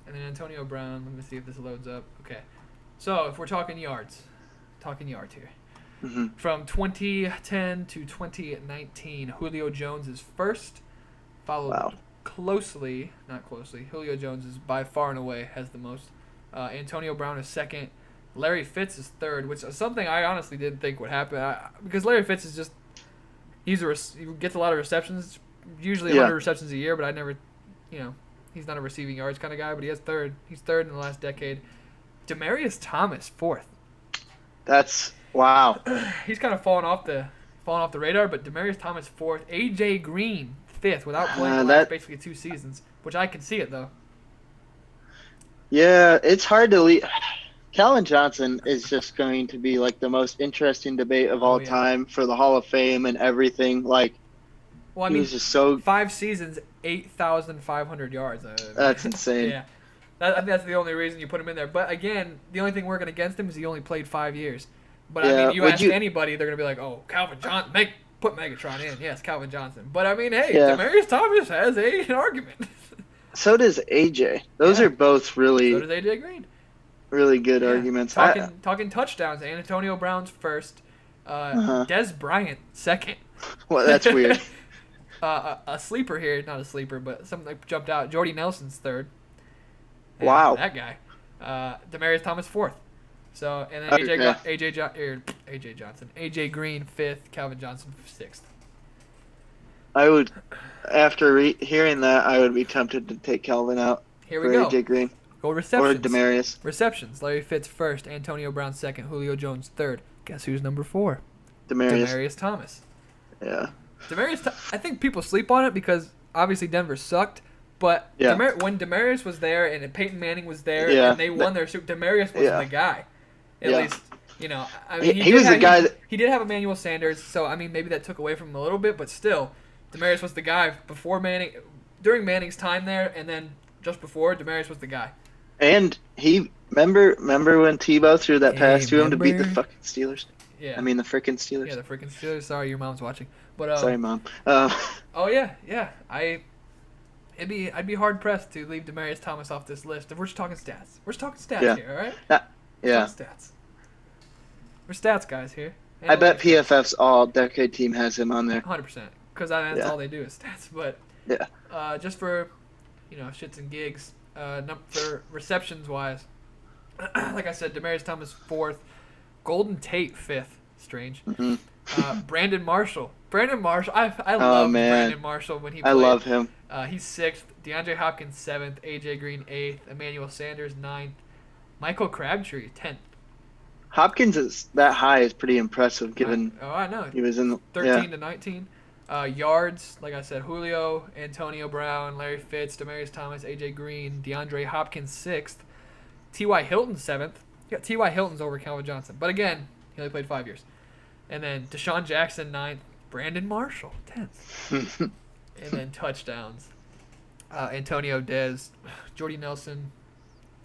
And then Antonio Brown. Let me see if this loads up. Okay. So if we're talking yards here.
hmm
From 2010 to 2019, Julio Jones is first, followed
wow.
not closely. Julio Jones is by far and away has the most. Antonio Brown is second. Larry Fitz is third, which is something I honestly didn't think would happen. Because Larry Fitz is just he gets a lot of receptions, usually
Yeah,
100 receptions a year, but I never, he's not a receiving yards kind of guy, but he has third. He's third in the last decade. Demarius Thomas fourth.
that's wow.
He's kind of fallen off the radar, but Demarius Thomas fourth. AJ Green fifth without playing the last
That
basically 2 seasons, which I can see it though.
yeah, it's hard to leave. Calvin Johnson is just going to be like the most interesting debate of
Oh
all
yeah.
time for the Hall of Fame and everything. Like
Well, I
he was
mean,
just so
5 seasons, 8,500 yards.
that's insane.
Yeah, I think that's the only reason you put him in there. But again, the only thing working against him is he only played 5 years. But I
Yeah,
mean, you
would
ask
you?
anybody, they're gonna be like, "Oh, Calvin Johnson, put Megatron in." Yes, Calvin Johnson. But I mean, hey,
Yeah,
Demarius Thomas has an argument.
so does AJ. Those
Yeah.
are both
So
really
does AJ Green.
really good
Yeah.
arguments.
Talking touchdowns. Antonio Brown's first.
Uh,
Des Bryant second.
well, that's weird.
A sleeper here, not a sleeper, but something that jumped out. Jordy Nelson's third. Yeah,
Wow.
that guy. Demarius Thomas fourth. So and then
Okay.
AJ Johnson, AJ Green fifth, Calvin Johnson sixth.
I would, after hearing that, I would be tempted to take Calvin out
Here we
for
go.
AJ Green
Go
or
receptions.
Demarius.
Receptions. Larry Fitz first, Antonio Brown second, Julio Jones third. Guess who's number 4?
Demarius.
Demarius Thomas.
Yeah.
I think people sleep on it because obviously Denver sucked, but
Yeah.
When Demarius was there and Peyton Manning was there
Yeah.
and they won their Super, Demarius was
Yeah.
the guy. At
Yeah.
least, I mean,
He was the guy that.
he did have Emmanuel Sanders, so I mean maybe that took away from him a little bit, but still, Demarius was the guy before Manning, during Manning's time there, and then just before Demarius was the guy.
And he remember when Tebow threw that pass
Hey,
to him to beat the
remember?
fucking Steelers.
Yeah.
I mean the freaking Steelers.
Yeah, the freaking Steelers. Sorry, your mom's watching. But
Sorry, Mom.
oh yeah. I'd be hard pressed to leave Demarius Thomas off this list. If we're just talking stats,
Yeah.
here, all right?
Yeah.
Talking stats. We're stats guys here.
I bet PFF's all-decade team has him on there.
100%, because that's
Yeah.
all they do is stats. But
Yeah.
just for shits and gigs, for receptions wise, like I said, Demarius Thomas fourth, Golden Tate fifth. Strange.
Mhm.
Brandon Marshall. I love
man.
Brandon Marshall when he played.
I love him.
He's sixth. DeAndre Hopkins seventh. AJ Green eighth. Emmanuel Sanders ninth. Michael Crabtree 10th.
Hopkins is that high is pretty impressive given
I know.
he was in the
13 to 19. Yards, like I said, Julio, Antonio Brown, Larry Fitz, Demarius Thomas, AJ Green, DeAndre Hopkins 6th. T.Y. Hilton 7th. You got T.Y. Hilton's over Calvin Johnson. But again, he only played 5 years. And then Deshaun Jackson 9th. Brandon Marshall 10th. And then touchdowns. Antonio Dez, Jordy Nelson,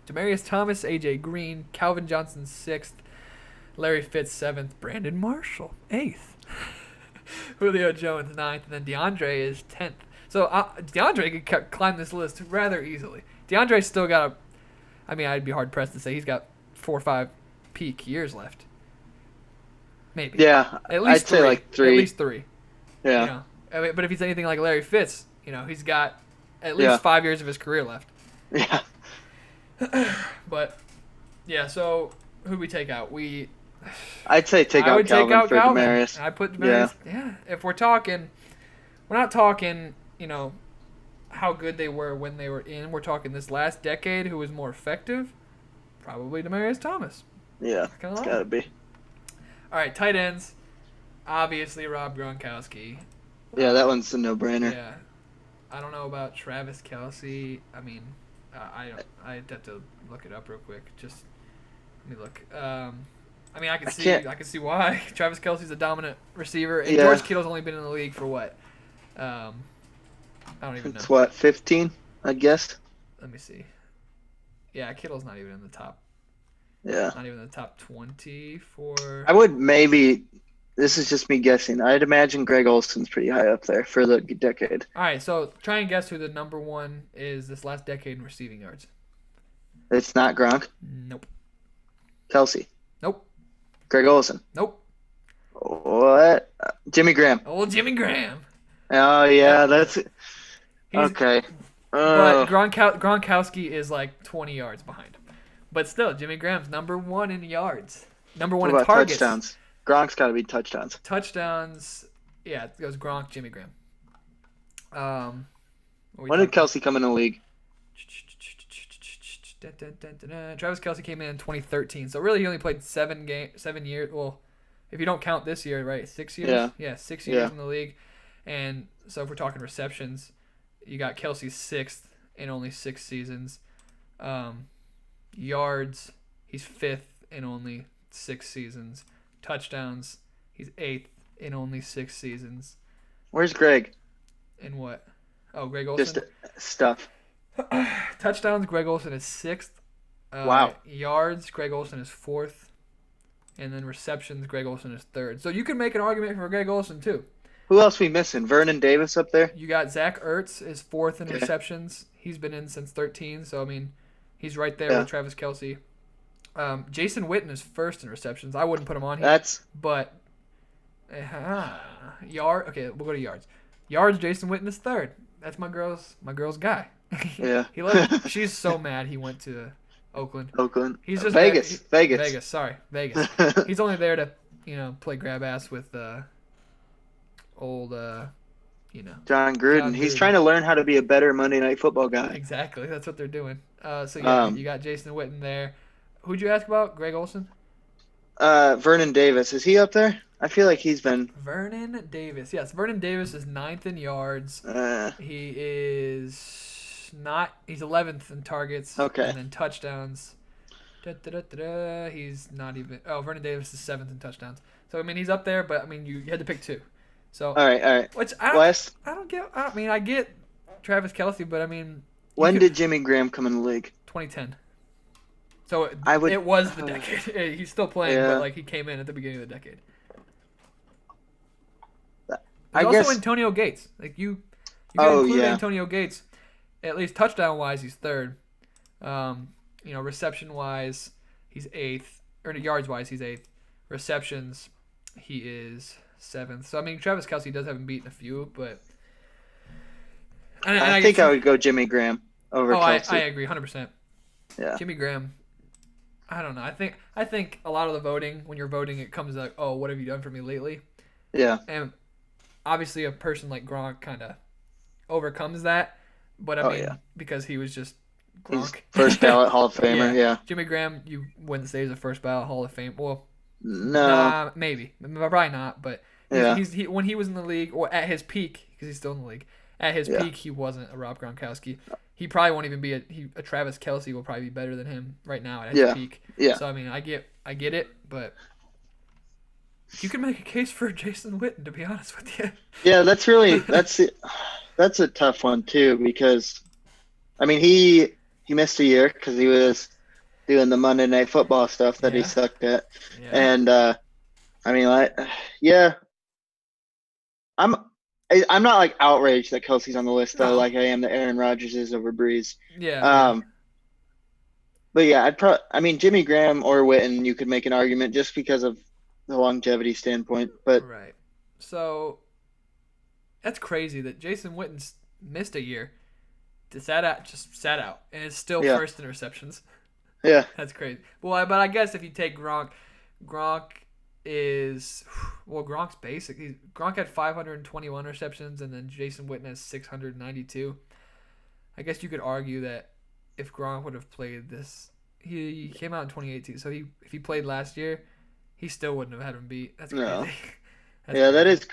Demarius Thomas, AJ Green, Calvin Johnson 6th, Larry Fitz 7th, Brandon Marshall 8th, Julio Jones 9th, and then DeAndre is 10th. So DeAndre could climb this list rather easily. DeAndre's still got I'd be hard pressed to say he's got 4 or 5 peak years left. Maybe.
Yeah,
At least
I'd say like 3.
At least 3.
Yeah.
I mean, but if he's anything like Larry Fitz, he's got at least 5 years of his career left.
Yeah.
But yeah, so who'd we take out?
I'd say take
I
out
would
Calvin
take out
for
Calvin.
Demarius.
I put Demarius. Yeah. If we're not talking, how good they were when they were in. We're talking this last decade, who was more effective. Probably Demarius Thomas.
Yeah,
Not gonna
it's
lie.
gotta be.
All right, tight ends. Obviously, Rob Gronkowski.
Yeah, that one's a no-brainer.
Yeah, I don't know about Travis Kelsey. I mean, I don't. I'd have to look it up real quick. Just let me look. I mean, I can
I
see.
can't.
I can see why Travis Kelsey's a dominant receiver, and
Yeah,
George Kittle's only been in the league for what? Um, I don't even know.
it's what 15, I guess.
Let me see. Yeah, Kittle's not even in the top.
Yeah,
Not even in the top 20 for.
I would maybe. This is just me guessing. I'd imagine Greg Olson's pretty high up there for the decade.
All right, so try and guess who the number one is this last decade in receiving yards.
It's not Gronk.
Nope.
Kelsey.
Nope.
Greg Olson.
Nope.
What? Jimmy Graham.
Old Jimmy Graham.
Oh yeah, that's
He's,
okay.
But Gronkowski is like 20 yards behind. But still, Jimmy Graham's number one in yards. Number one
What
in
about
targets.
touchdowns? Gronk's got to be touchdowns.
Touchdowns. Yeah, it goes Gronk, Jimmy Graham.
When did Kelsey come in the league?
Travis Kelsey came in 2013. So really, he only played 7 years. Well, if you don't count this year, right? 6 years. Yeah, 6 years
Yeah.
in the league. And so if we're talking receptions, you got Kelsey 6th in only 6 seasons. Yards, he's 5th in only 6 seasons. Touchdowns, he's 8th in only 6 seasons.
Where's Greg?
In what? Oh, Greg Olson.
Just stuff.
Touchdowns, Greg Olson is 6th.
Wow.
Yards, Greg Olson is 4th. And then receptions, Greg Olson is 3rd. So you can make an argument for Greg Olson too.
Who else we missing? Vernon Davis up there?
You got Zach Ertz is 4th in
Okay.
receptions. He's been in since 13. So, I mean, he's right there
Yeah.
with Travis Kelsey. Jason Witten is 1st in receptions. I wouldn't put him on here.
That's
But okay, we'll go to yards. Yards, Jason Witten is 3rd. That's my girl's guy.
yeah.
She's so mad he went to Oakland.
Oakland.
He's just
Vegas.
Vegas. Sorry, Vegas. He's only there to play grab ass with old
John Gruden.
John
He's
Gruden.
trying to learn how to be a better Monday Night Football guy.
Exactly. That's what they're doing. So yeah,
Um,
you got Jason Witten there. Who'd you ask about? Greg Olson?
Vernon Davis. Is he up there? I feel like he's been.
Vernon Davis. Yes, Vernon Davis is 9th in yards. He is not. He's 11th in targets.
Okay.
And then touchdowns. He's not even. Oh, Vernon Davis is 7th in touchdowns. So I mean, he's up there, but I mean, you had to pick 2. So
All right.
which
Wes,
I don't get. I mean, I get Travis Kelsey, but I mean,
when did Jimmy Graham come in the league?
2010? So it
would-
was the decade. He's still playing,
Yeah.
but like he came in at the beginning of the decade.
I
There's also
guess.
Antonio Gates. Like you can
Oh,
include
yeah.
Antonio Gates. At least touchdown wise, he's 3rd. Reception wise, he's 8th. Or yards wise, he's 8th. Receptions, he is 7th. So I mean, Travis Kelsey does have him beaten a few, but
I think I would go Jimmy Graham over Kelsey.
I agree 100%.
Yeah.
Jimmy Graham. I don't know. I think a lot of the voting, when you're voting, it comes like, oh, what have you done for me lately?
Yeah.
And obviously, a person like Gronk kind of overcomes that. But I
Oh,
mean,
yeah.
because he was just
He's
Gronk.
first ballot Hall of Famer. Yeah.
Jimmy Graham, you wouldn't say he's a first ballot Hall of Fame. Well,
No.
maybe, probably not. But
Yeah.
he when he was in the league or at his peak, because he's still in the league. At his
Yeah.
peak, he wasn't a Rob Gronkowski. He probably won't even be a Travis Kelsey will probably be better than him right now at his
Yeah.
peak.
Yeah.
So I mean, I get it, but you can make a case for Jason Witten, to be honest with you.
Yeah, that's a tough one too, because I mean he missed a year because he was doing the Monday Night Football stuff that he
Yeah.
sucked at,
Yeah.
and I mean, yeah, I'm not like outraged that Kelsey's on the list though,
No.
like I am that Aaron Rodgers is over Breeze.
Yeah.
But yeah, I mean Jimmy Graham or Witten, you could make an argument just because of the longevity standpoint, but
Right. So that's crazy that Jason Witten's missed a year. Just sat out, and is still
Yeah.
1st in receptions.
yeah,
That's crazy. Well, but I guess if you take Gronk is Gronk's basic. Gronk had 521 receptions, and then Jason Witten has 692. I guess you could argue that if Gronk would have played this, he came out in 2018. So if he played last year, he still wouldn't have had him beat. That's
No.
crazy. That's
Yeah, that
crazy.
is.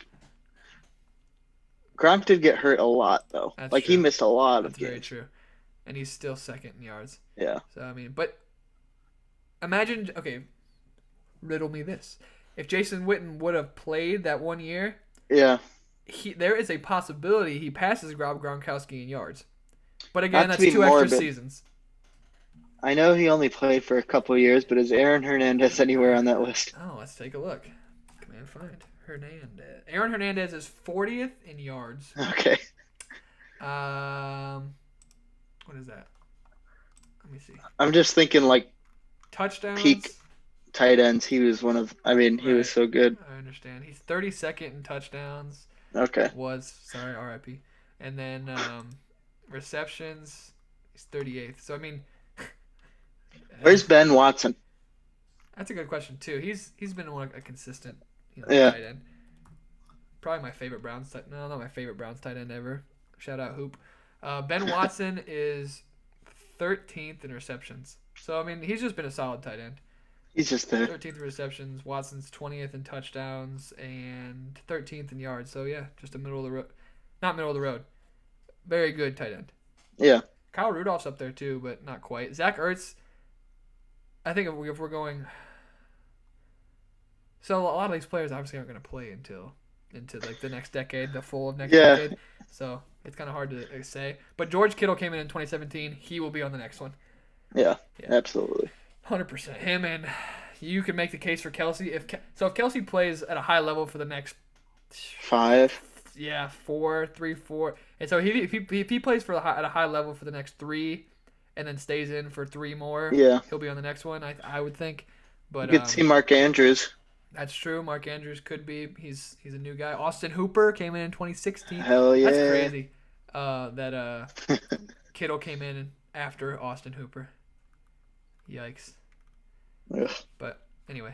Gronk did get hurt a lot though.
That's
Like he
true.
missed a lot of
That's very
games.
true. And he's still second in yards.
Yeah.
So I mean, but imagine, okay, riddle me this: if Jason Witten would have played that 1 year,
Yeah.
there is a possibility he passes Rob Gronkowski in yards. But again,
Not to
that's
be
2 extra
morbid.
seasons.
I know he only played for a couple of years, but is Aaron Hernandez anywhere on that list?
Oh, let's take a look. Command find Hernandez. Aaron Hernandez is 40th in yards.
Okay.
What is that? Let me see.
I'm just thinking like
Touchdowns.
peak tight ends. He was one of. I mean, he was
Right.
so good.
I understand. He's 32nd in touchdowns.
Okay.
Sorry, RIP. And then receptions, he's 38th. So I mean,
Where's Ben Watson?
that's a good question too. He's been a consistent,
Yeah.
tight end. Probably my favorite Browns tight. No, not my favorite Browns tight end ever. Shout out Hoop. Ben Watson is 13th in receptions. So I mean, he's just been a solid tight end.
He's just there.
13th in receptions. Watson's 20th in touchdowns and 13th in yards. So yeah, just a middle of the road. Not middle of the road. Very good tight end.
Yeah.
Kyle Rudolph's up there too, but not quite. Zach Ertz, I think if we're going, so a lot of these players obviously aren't going to play into like the next decade, the full of next
Yeah.
decade. So it's kind of hard to say. But George Kittle came in 2017. He will be on the next one.
Yeah.
Yeah.
Absolutely.
100%. Him, and you can make the case for Kelsey. If Kelsey plays at a high level for the next
5.
4, and so if he plays at a high level for the next 3, and then stays in for 3 more,
Yeah.
he'll be on the next one. I would think, but
You could see Mark Andrews.
that's true. Mark Andrews could be. He's a new guy. Austin Hooper came in 2016.
Hell yeah.
That's crazy. That Kittle came in after Austin Hooper. Yikes.
Ugh.
But anyway,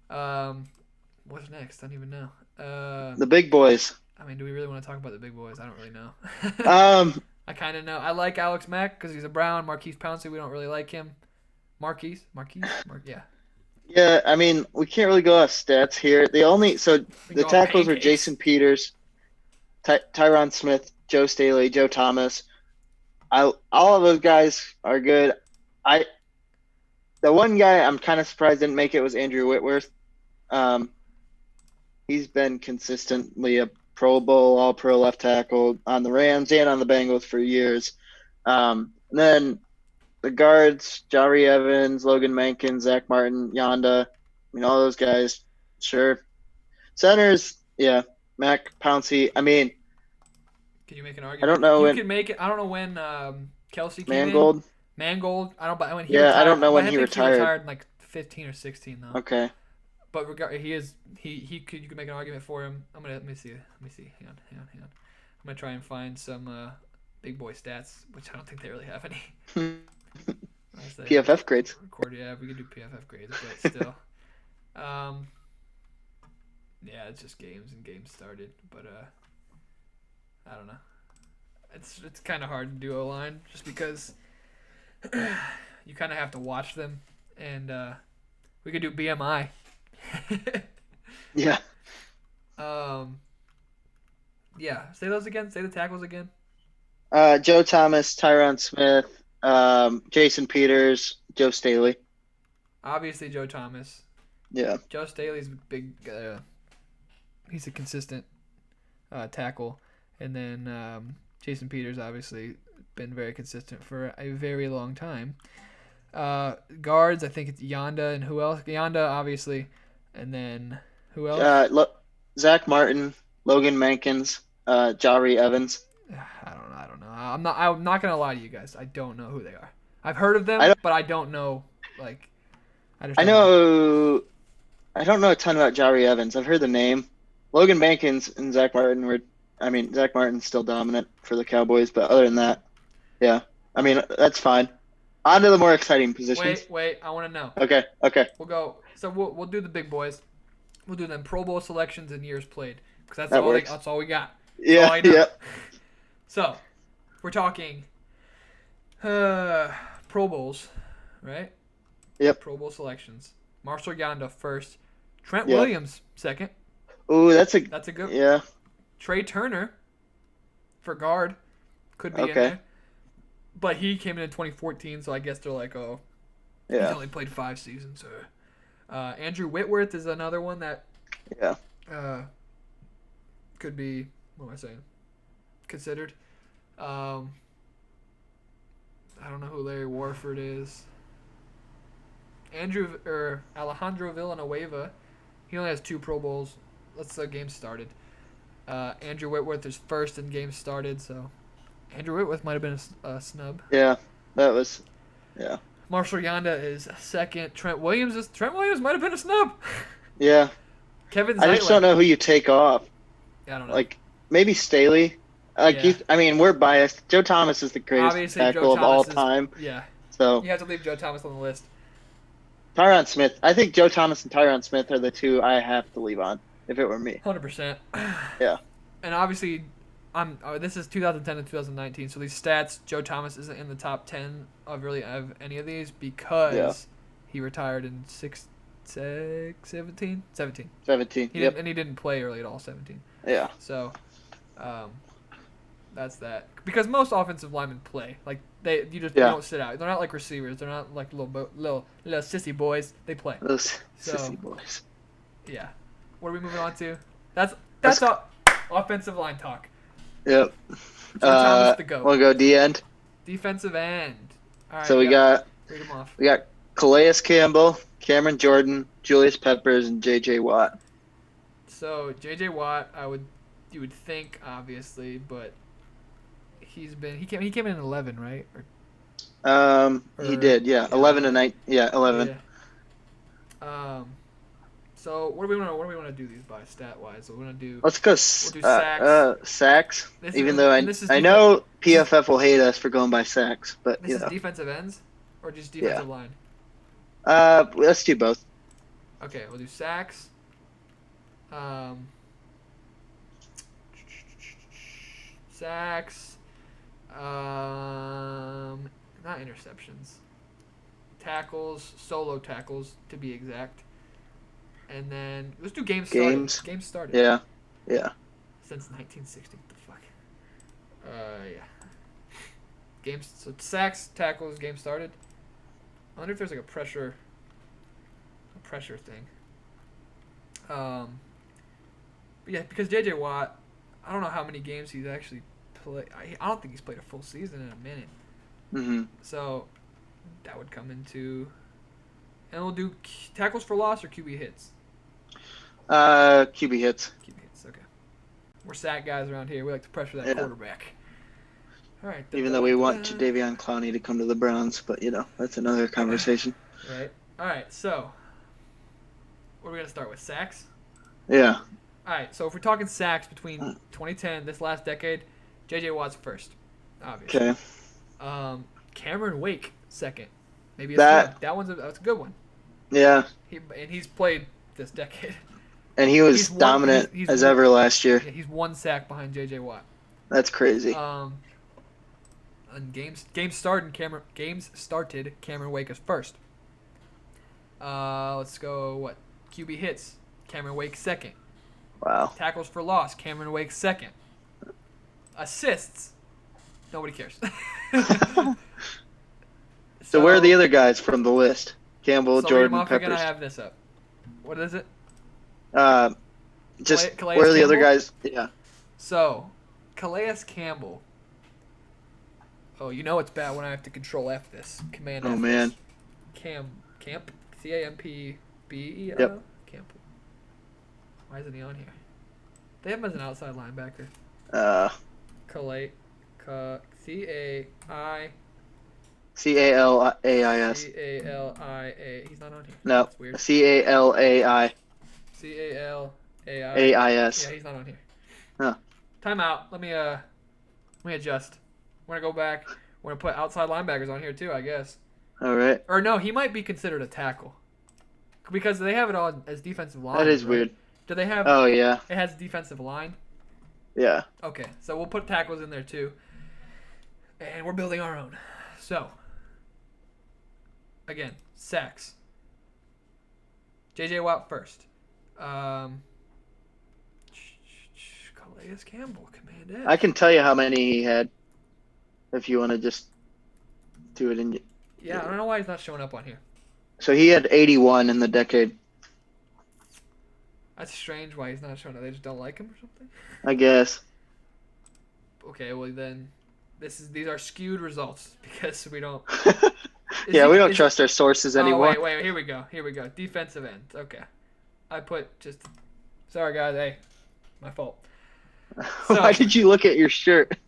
what's next? I don't even know.
The big boys.
I mean, do we really want to talk about the big boys? I don't really know. I kind of know. I like Alex Mack because he's a Brown. Marquise Pouncey, we don't really like him. Yeah.
Yeah, I mean, we can't really go off stats here. The
go off
tackles were
pancakes.
Jason Peters, Tyron Smith, Joe Staley, Joe Thomas. All of those guys are good. The one guy I'm kind of surprised didn't make it was Andrew Whitworth. He's been consistently a Pro Bowl, All-Pro left tackle on the Rams and on the Bengals for years. And then the guards, Jari Evans, Logan Mankins, Zach Martin, Yonda. I mean, all those guys, sure. Centers, yeah, Mac, Pouncey. I mean,
Can you make an argument?
I don't know
You
when
can make it. I don't know when Kelsey came
Mangold.
in. Mangold. I don't. But when he
Yeah,
retired,
I don't know when
I
he
think
retired.
He retired in like 15 or 16 though.
Okay.
But he could. You could make an argument for him. Let me see. Hang on. I'm gonna try and find some big boy stats, which I don't think they really have any.
PFF grades.
Yeah, we could do PFF grades, but still. Yeah, it's just games and games started, but I don't know. It's kind of hard to do O-line just because you kind of have to watch them, and we could do BMI.
Yeah.
Yeah. Say those again. Say the tackles again.
Joe Thomas, Tyron Smith, Jason Peters, Joe Staley.
Obviously, Joe Thomas.
Yeah.
Joe Staley's big. He's a consistent tackle, and then Jason Peters obviously been very consistent for a very long time. Guards, I think it's Yonda and who else? Yonda, obviously, and then who else?
Zach Martin, Logan Mankins, Jari Evans.
I don't know. I'm not gonna lie to you guys. I don't know who they are. I've heard of them, but I don't know. Like, I don't know.
I don't know a ton about Jari Evans. I've heard the name. Logan Mankins and Zach Martin Zach Martin's still dominant for the Cowboys, but other than that, yeah. I mean, that's fine. On to the more exciting positions.
Wait. I want to know.
Okay.
We'll go. So we'll do the big boys. We'll do them Pro Bowl selections and years played because
That works.
that's all we got.
Yeah.
all I know.
Yeah.
So we're talking Pro Bowls, right?
Yep.
Pro Bowl selections. Marshall Yonda first. Trent
Yeah.
Williams, second.
Ooh,
That's a good.
yeah.
Trey Turner for guard could be in
Okay.
there. But he came in 2014, so I guess they're like, oh, he's
Yeah.
only played 5 seasons. Andrew Whitworth is another one that
Yeah.
could be, what am I saying, considered. I don't know who Larry Warford is. Alejandro Villanueva, he only has 2 Pro Bowls. Let's games started. Andrew Whitworth is first in games started, so Andrew Whitworth might have been a snub.
Yeah. That was. Yeah.
Marshall Yanda is second. Trent Williams might have been a snub.
Yeah.
Kevin
I just don't
Zeitler.
know who you take off.
I don't know.
Like maybe Staley.
Yeah.
I mean, we're biased. Joe Thomas is the greatest
Obviously,
tackle
Joe
of all
Thomas is-
time.
Yeah,
So
you have to leave Joe Thomas on the list.
Tyron Smith. I think Joe Thomas and Tyron Smith are the 2 I have to leave on if it were me.
100%.
Yeah.
And obviously, this is 2010 to 2019, so these stats, Joe Thomas isn't in the top 10 of any of these because he retired in 17.
17.
He didn't play early at all. 17.
Yeah.
So, that's that. Because most offensive linemen play. Like they don't sit out. They're not like receivers. They're not like little sissy boys. They play.
Those
So-
sissy boys.
Yeah. What are we moving on to? That's all offensive line talk.
Yep.
Joe Thomas the GOAT.
We'll go D end.
Defensive end. All right.
So we got
read them off.
Calais Campbell, Cameron Jordan, Julius Peppers, and J.J. Watt.
So J.J. Watt, you would think obviously, but he came in at 11, right?
He did, yeah. 11 and 9. Yeah, 11.
Yeah. So what do we want to do these by stat wise? So we're gonna do.
Let's go
sacks.
Sacks.
This
Even
is-
though
and this is
I know PFF will hate us for going by sacks, but
This
you
is
know.
defensive ends, or just defensive line.
Let's do both.
Okay, we'll do sacks. Sacks. Not interceptions. Tackles, solo tackles to be exact. And then let's do games started. Games started.
Yeah. Yeah.
Since 1960. What the fuck? Yeah. Games. So sacks, tackles, game started. I wonder if there's like a pressure thing. But yeah, because J.J. Watt, I don't know how many games he's actually played. I don't think he's played a full season in a minute.
Mm-hmm.
So that would come into, and we'll do tackles for loss or QB hits.
QB hits.
QB hits. Okay. We're sack guys around here. We like to pressure that quarterback. All right.
Even though we want Jadeveon Clowney to come to the Browns, but you know that's another conversation.
Right. All right. So, what are we gonna start with? Sacks.
Yeah.
All right. So if we're talking sacks between 2010, this last decade, J.J. Watt's first, obviously.
Okay.
Cameron Wake second. Maybe
That's
a good one.
Yeah.
He's played this decade.
And he was dominant as ever last year.
Yeah, he's 1 sack behind J.J. Watt.
That's crazy.
And games started. Cameron Wake is first. Let's go. QB hits. Cameron Wake second.
Wow.
Tackles for loss. Cameron Wake second. Assists. Nobody cares.
So where are the other guys from the list? Campbell, Jordan,
Peppers.
Peppers.
I have this up. What is it?
Just
Calais
where are the other
Campbell?
guys? Yeah.
So, Calais Campbell. Oh, you know it's bad when I have to control F this. Command F.
Oh man.
Camp. CAMPBEL.
Yep.
Camp. Why isn't he on here? They have him as an outside linebacker. Calais. C-A-I.
CALAIS.
C-A-L-I-A. He's not on here.
No.
That's weird.
CALAI.
C-A-L-A-I.
AIS.
Yeah, he's not on here.
Huh.
Time out. Let me adjust. We're gonna go back. We're gonna put outside linebackers on here too, I guess.
All right.
Or no, he might be considered a tackle. Because they have it on as defensive line.
That is
right?
weird.
Do they have
Oh yeah.
it has defensive line?
Yeah.
Okay, so we'll put tackles in there too. And we're building our own. So again, sacks. J.J. Watt first. Um, Calais Campbell, Command
I
F.
can tell you how many he had if you want to just do it in.
Yeah, I don't know why he's not showing up on here.
So he had 81 in the decade,
That's strange why he's not showing up. They just don't like him or something?
I guess.
Okay, well then, these are skewed results because we don't.
Yeah, we don't trust our sources
Oh,
anymore.
wait, here we go. Defensive end. Okay. I put just. Sorry, guys. Hey, my fault.
Why did you look at your shirt?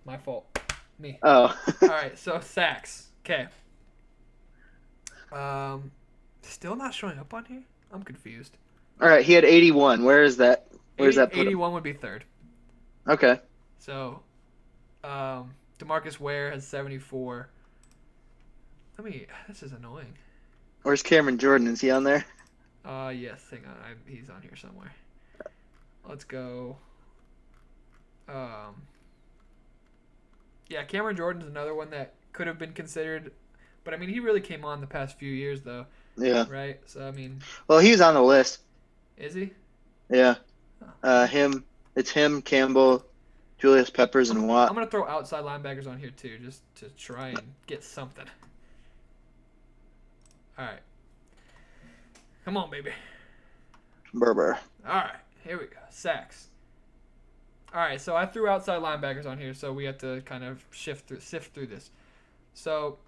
My fault. Me.
Oh.
All right, so sacks. Okay. Still not showing up on here? I'm confused.
All right, he had 81. Where is that? Where's that put him?
81 would be third.
Okay.
So, DeMarcus Ware has 74. This is annoying.
Where's Cameron Jordan? Is he on there?
Yes, hang on. He's on here somewhere. Let's go. Yeah, Cameron Jordan's another one that could have been considered, but I mean, he really came on the past few years, though.
Yeah.
Right? So, I mean.
Well, he's on the list.
Is he?
Yeah.
Oh.
It's him, Campbell, Julius Peppers, and Watt.
I'm going to throw outside linebackers on here, too, just to try and get something. All right. Come on, baby.
Berber.
All right. Here we go. Sacks. All right, so I threw outside linebackers on here, so we have to kind of sift through this. So,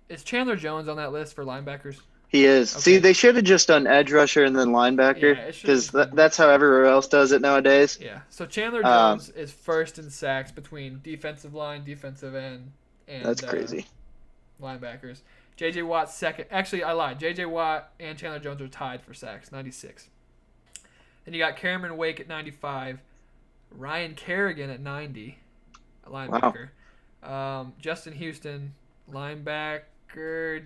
is Chandler Jones on that list for linebackers?
He is.
Okay.
See, they should have just done edge rusher and then linebacker because that's how everywhere else does it nowadays.
Yeah. So Chandler Jones is first in sacks between defensive line, defensive end, and
that's crazy.
Linebackers. J.J. Watt second. Actually, I lied. J.J. Watt and Chandler Jones are tied for sacks, 96. Then you got Cameron Wake at 95. Ryan Kerrigan at 90, a linebacker. Wow. Justin Houston, linebacker,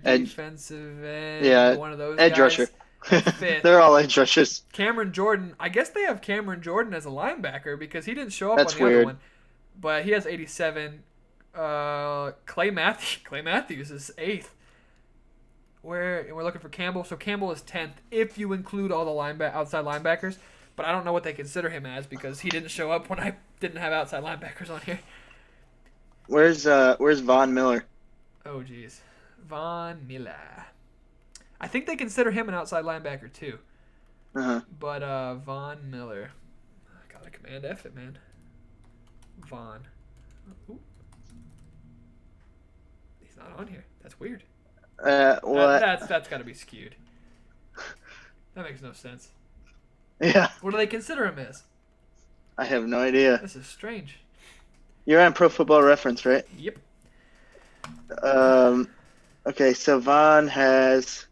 defensive end.
Yeah,
one of those
edge
guys.
Rusher.
Fifth.
They're all edge rushers.
Cameron Jordan. I guess they have Cameron Jordan as a linebacker because he didn't show up
That's
on the
weird.
other one. But he has 87. Clay Matthews is 8th. And we're looking for Campbell. So Campbell is 10th if you include all the outside linebackers. But I don't know what they consider him as because he didn't show up when I didn't have outside linebackers on here.
Where's Von Miller?
Oh, geez. Von Miller. I think they consider him an outside linebacker, too.
Uh-huh.
But Von Miller. I gotta command F it, man. Von. Ooh. He's not on here. That's weird.
What?
That's gotta be skewed. That makes no sense.
Yeah.
What do they consider him as?
I have no idea.
This is strange.
You're on Pro Football Reference, right?
Yep.
Okay, so Von has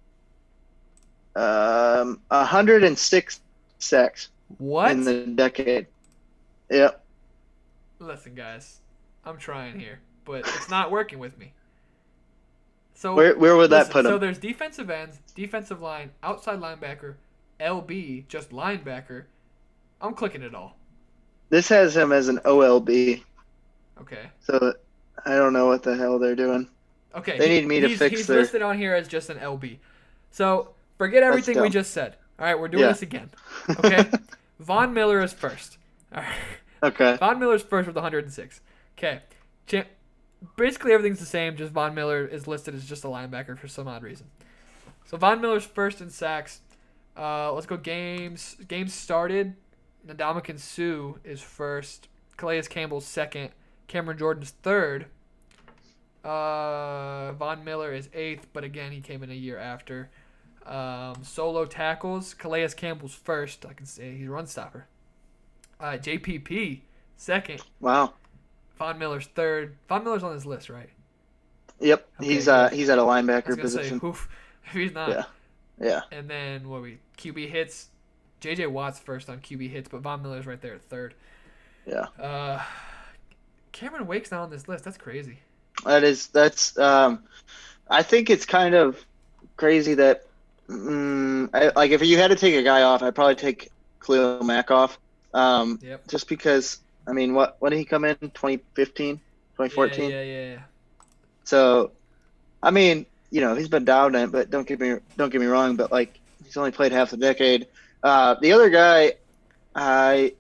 106 sacks.
What?
In the decade. Yep.
Listen, guys. I'm trying here, but it's not working with me. So
where would that put him?
So there's defensive ends, defensive line, outside linebacker, LB, just linebacker. I'm clicking it all.
This has him as an OLB.
Okay.
So I don't know what the hell they're doing.
Okay.
They need me to fix
He's
their...
listed on here as just an LB. So forget everything we just said. All right, we're doing this again. Okay. Von Miller is first. All right.
Okay.
Von Miller's first with 106. Okay. Basically everything's the same, just Von Miller is listed as just a linebacker for some odd reason. So Von Miller's first in sacks. Let's go games. Games started. Ndamukong Suh is first. Calais Campbell's second. Cameron Jordan's third. Von Miller is 8th, but again, he came in a year after. Solo tackles. Calais Campbell's first. I can say he's a run stopper. JPP, second.
Wow.
Von Miller's third. Von Miller's on this list, right?
Yep. Okay, he's at a linebacker position.
Say, oof, if he's not.
Yeah.
And then QB hits. JJ Watt's first on QB hits, but Von Miller's right there at third.
Yeah.
Cameron Wake's not on this list. That's crazy.
That's I think it's kind of crazy that if you had to take a guy off, I'd probably take Khalil Mack off.
Yep.
Just because, I mean, when did he come in? 2015, 2014?
Yeah.
So, I mean, he's been down in it, but don't get me wrong, but like He's only played half the decade. The other guy, I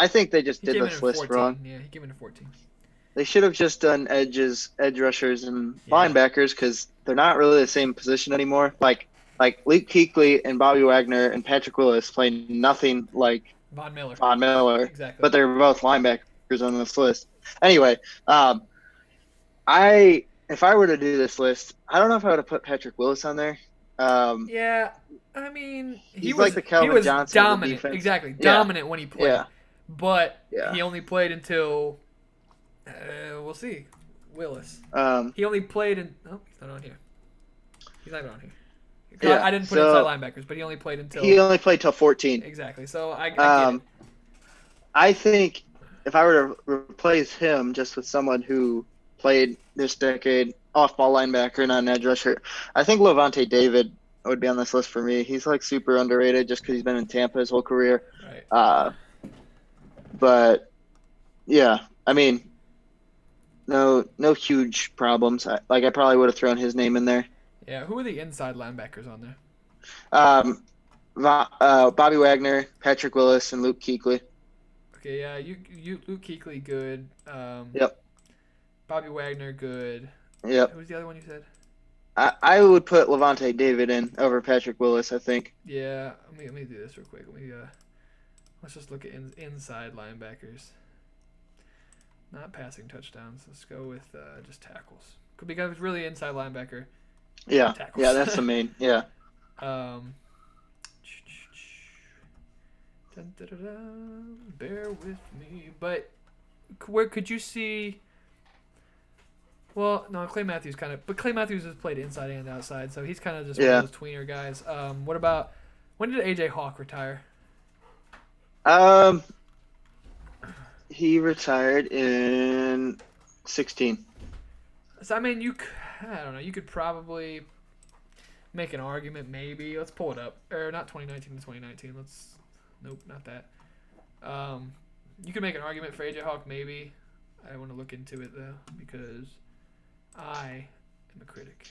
think they just
He
did
came in
this
at
list
14.
wrong.
Yeah, he came in at 14.
They should have just done edge rushers, and
Yeah.
linebackers because they're not really the same position anymore. Like Luke Kuechly and Bobby Wagner and Patrick Willis play nothing like
Von Miller.
Von Miller,
Exactly.
but they're both linebackers on this list. Anyway, if I were to do this list, I don't know if I would have put Patrick Willis on there.
Yeah, I mean, he
He's
was
like the Calvin
he was
Johnson of the
dominant.
defense.
Exactly,
Yeah.
dominant when he played.
Yeah.
But
Yeah.
he only played until we'll see. Willis.
Um,
He only played in. Oh, he's not on here. He's not even on here.
Yeah,
I didn't put
so-
inside linebackers, but he only played until.
he only played till 14.
Exactly. So I get it.
I think if I were to replace him just with someone who played this decade, off-ball linebacker, not an edge rusher, I think Levante David would be on this list for me. He's like super underrated just because he's been in Tampa his whole career.
Right.
But yeah, I mean, no huge problems. I probably would have thrown his name in there.
Yeah. Who are the inside linebackers on there?
Bobby Wagner, Patrick Willis, and Luke Kuechly.
Okay. Yeah. You Luke Kuechly, good.
Yep.
Bobby Wagner, good.
Yep.
Who's the other one you said?
I would put Levante David in over Patrick Willis, I think.
Yeah, let me do this real quick. Let's just look at inside linebackers. Not passing touchdowns. Let's go with just tackles. Could be really inside linebacker.
Yeah.
Tackles.
Yeah, that's the main. Yeah.
Dun, dun, dun, dun, bear with me. But where could you see? Well, no, Clay Matthews but Clay Matthews has played inside and outside, so he's kind of just one of those tweener guys. What about when did AJ Hawk retire?
He retired in 16.
So I mean, I don't know. You could probably make an argument, maybe. Let's pull it up, or not 2019 to 2019. Nope, not that. You could make an argument for AJ Hawk, maybe. I want to look into it though because I am a critic.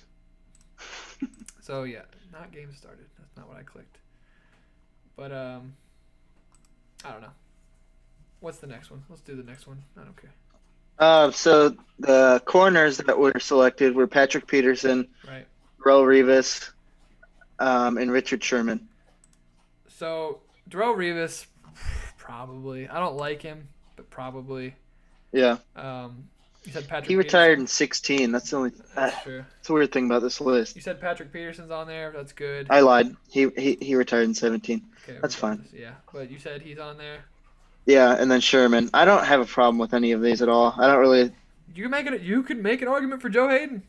So yeah, not game started. That's not what I clicked. But I don't know. What's the next one? Let's do the next one. I don't care.
So the corners that were selected were Patrick Peterson,
Right.
Darrelle Revis, and Richard Sherman.
So Darrelle Revis, probably. I don't like him, but probably.
Yeah.
You said Patrick.
He retired in 16. That's the only.
That's true.
That's a weird thing about this list.
You said Patrick Peterson's on there. That's good.
I lied. He retired in 17.
Okay,
That's fine.
Yeah, but you said he's on there.
Yeah, and then Sherman. I don't have a problem with any of these at all. I don't really.
You could make an argument for Joe Hayden.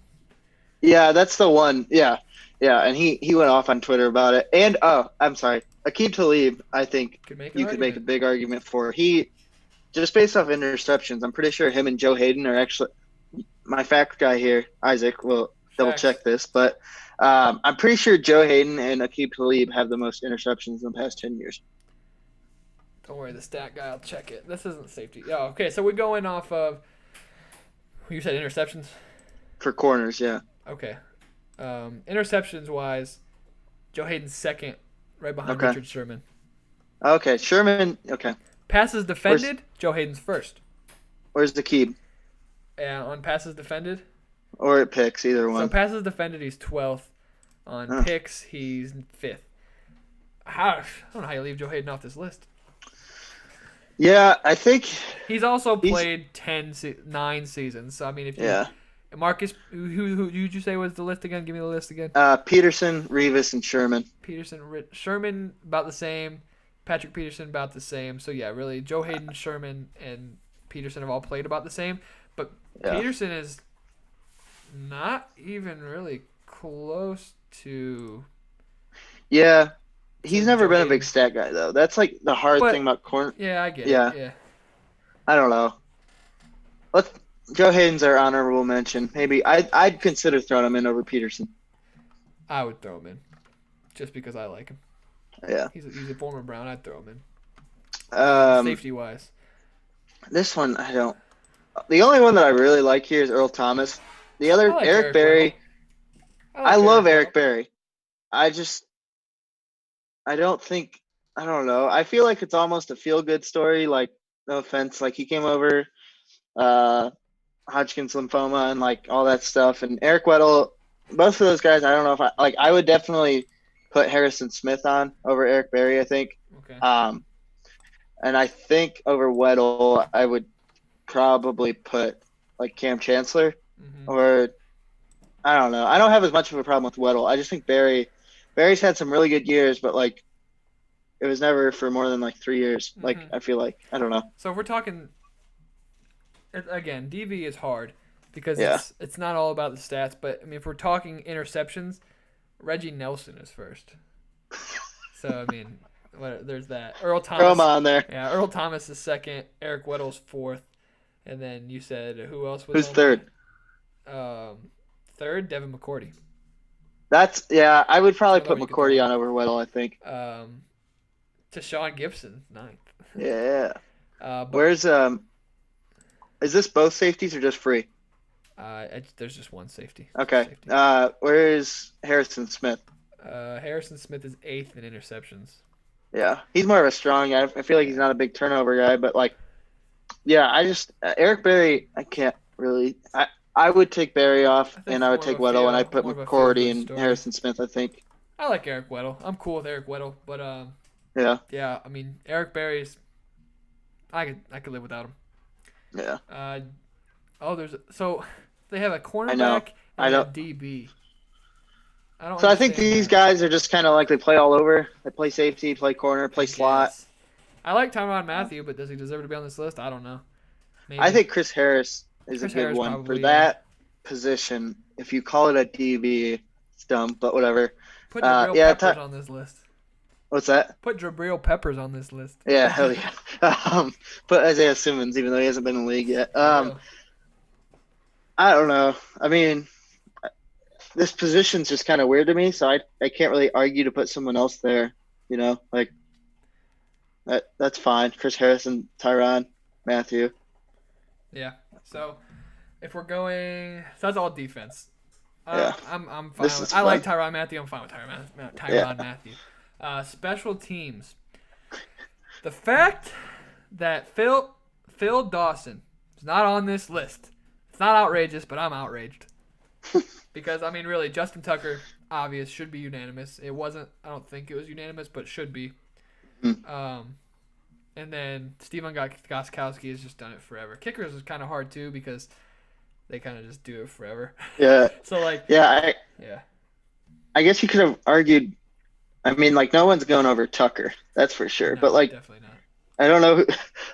Yeah, that's the one. Yeah, and he went off on Twitter about it. And I'm sorry, Aqib Talib. I think
Could make
you could make a big argument for. He just based off interceptions. I'm pretty sure him and Joe Hayden are actually. My fact guy here, Isaac, will double check this, but I'm pretty sure Joe Hayden and Aqib Talib have the most interceptions in the past 10 years.
Don't worry, the stat guy will check it. This isn't safety. Oh, okay, so we're going off of. You said interceptions.
For corners, yeah.
Okay. Interceptions wise, Joe Hayden's second, right behind
Okay.
Richard Sherman.
Okay, Sherman. Okay,
Passes defended, Joe Hayden's first.
where's the Aqib?
Yeah, on passes defended.
Or it picks either
So
one.
passes defended, he's 12th. On
Oh.
picks, he's 5th. I don't know how you leave Joe Hayden off this list.
Yeah, I think.
He's also played 9 seasons. So I mean, if you
Yeah.
Marcus, who did you say was the list again? Give me the list again.
Peterson, Revis, and Sherman.
Peterson, Sherman about the same. Patrick Peterson about the same. So yeah, really, Joe Hayden, Sherman, and Peterson have all played about the same. But
Yeah.
Peterson is not even really close to.
Yeah, he's
So
never
Joe
been a
Hayden.
big stat guy though. That's like the hard
But-
thing about corner.
Yeah, I get
Yeah.
it. Yeah.
I don't know. Joe Hayden's our honorable mention. Maybe I'd consider throwing him in over Peterson.
I would throw him in, just because I like him.
Yeah.
He's a former Brown. I'd throw him in.
Um,
Safety wise,
This one I don't. The only one that I really like here is Earl Thomas. The other
I like
Eric
Eric
Berry.
like
I love
Well.
Eric Berry. I just I don't think I don't know. I feel like it's almost a feel good story. Like, no offense, like he came over, uh, Hodgkin's lymphoma and like all that stuff. And Eric Weddle, both of those guys, I don't know if I would definitely put Harrison Smith on over Eric Berry, I think.
Okay.
Um, and I think over Weddle, I would probably put like Cam Chancellor
Mm-hmm.
or I don't know. I don't have as much of a problem with Weddle. I just think Barry's had some really good years, but like it was never for more than like 3 years. Like
Mm-hmm.
I feel like I don't know.
So if we're talking again, DV is hard because
Yeah.
it's not all about the stats. But I mean, if we're talking interceptions, Reggie Nelson is first. So I mean, there's that. Earl
Throw him
Thomas.
on there.
Yeah, Earl Thomas is second. Eric Weddle's fourth, and then you said who else was
Who's
on
third?
there? Third, Devin McCourty.
Yeah, I would probably
Whatever
put
you could throw
McCourty
in.
on over Weddle, I think.
To Sean Gibson, ninth.
Yeah.
But
Where's is this both safeties or just free?
there's just one safety.
Okay.
Safety.
Where's Harrison Smith?
Harrison Smith is eighth in interceptions.
Yeah. He's more of a strong guy. I feel like he's not a big turnover guy, but like yeah, I just Eric Berry, I can't really I would take Berry off
I think
and
it's
I would
more of
take
a
Weddle and I'd put
more of a
McCourty
feel-good
and
story.
Harrison Smith, I think.
I like Eric Weddle. I'm cool with Eric Weddle, but
Yeah.
yeah, I mean Eric Berry's. I could live without him.
Yeah.
So they have a
I know.
cornerback
I
and a
know.
DB. I don't
So I think
understand
these
that.
guys are just kind of like they play all over. They play safety, play corner, play slot.
Yes. I like Tyrann Mathieu, but does he deserve to be on this list? I don't know. Maybe.
I think Chris Harris is
Chris
a good
Harris
one
probably,
for that position. If you call it a DB, it's dumb, but whatever.
Put Jabril
Yeah,
Peppers on this list.
what's that?
Put Jabril Peppers on this list.
Yeah, hell yeah. Put Isaiah Simmons, even though he hasn't been in the league yet.
For real.
I don't know. I mean, this position's just kind of weird to me, so I can't really argue to put someone else there. You know, like that's fine. Chris Harrison, Tyrann Mathieu.
Yeah. So if we're going, so that's all defense.
Yeah.
I'm fine.
This is
I like
fun.
Tyrann Mathieu. I'm fine with Tyrann
Yeah.
Mathieu. Special teams. The fact that Phil Dawson is not on this list. It's not outrageous, but I'm outraged. Because I mean, really, Justin Tucker, obvious, should be unanimous. It wasn't. I don't think it was unanimous, but it should be. And then Steven Gostkowski has just done it forever. Kickers is kind of hard too because they kind of just do it forever.
Yeah.
So like,
Yeah,
yeah,
I guess you could have argued. I mean, like no one's going over Tucker, that's for sure.
no,
But like,
definitely not.
I don't know.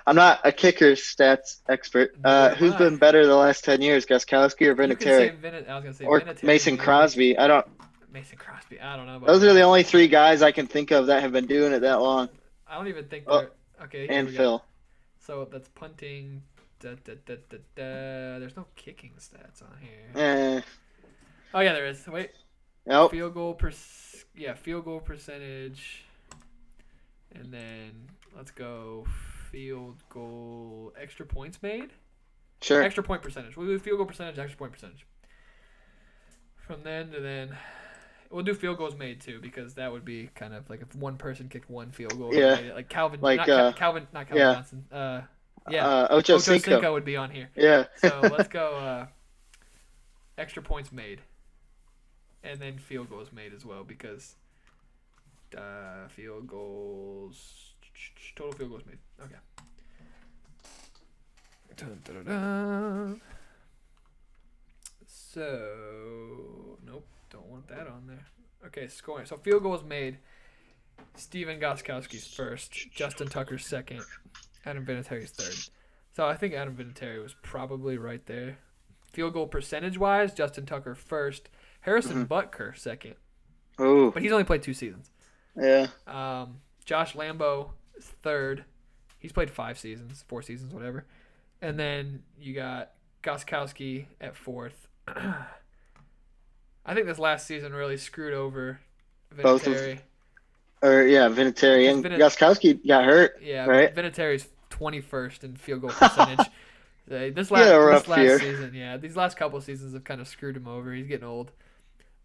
I'm not a kicker stats expert.
Neither am
Who's
I.
been better the last 10 years, Gostkowski or
You could say
Vinatieri
I was gonna say
or
Vinatieri,
Mason
maybe.
Crosby? I don't.
Mason Crosby. I don't know. About
Those are the
that.
only three guys I can think of that have been doing it that long.
I don't even think
Oh,
they're okay. Here
and
we go.
Phil.
So that's punting. There's no kicking stats on here.
Eh,
Oh yeah, there is. Wait,
nope.
field goal percentage, and then let's go field goal extra points made.
Sure.
Extra point percentage. We'll do field goal percentage, extra point percentage. From then to then, we'll do field goals made too because that would be kind of like if one person kicked one field goal.
Yeah.
Made it. Like Calvin,
Like,
not Calvin
yeah.
Johnson. Yeah.
Ocho
Ocho
Cinco.
Cinco would be on here.
Yeah.
So let's go extra points made, and then field goals made as well because total field goals made. Okay. Dun, dun, dun, dun. So nope, don't want that on there. Okay, scoring. So field goals made. Steven Gostkowski's first. Justin Tucker's second. Adam Vinatieri's third. So I think Adam Vinatieri was probably right there. Field goal percentage wise, Justin Tucker first. Harrison Butker second.
Ooh.
But he's only played 2 seasons.
Yeah.
Josh Lambo is third. He's played 4 seasons, whatever. And then you got Gostkowski at fourth. I think this last season really screwed over
Both of-
Vinatieri.
Vinatieri and Gostkowski got hurt.
Yeah,
right?
Vinatieri's 21st in field goal percentage. This
He had a rough
last
year.
season, yeah, these last couple of seasons have kind of screwed him over. He's getting old.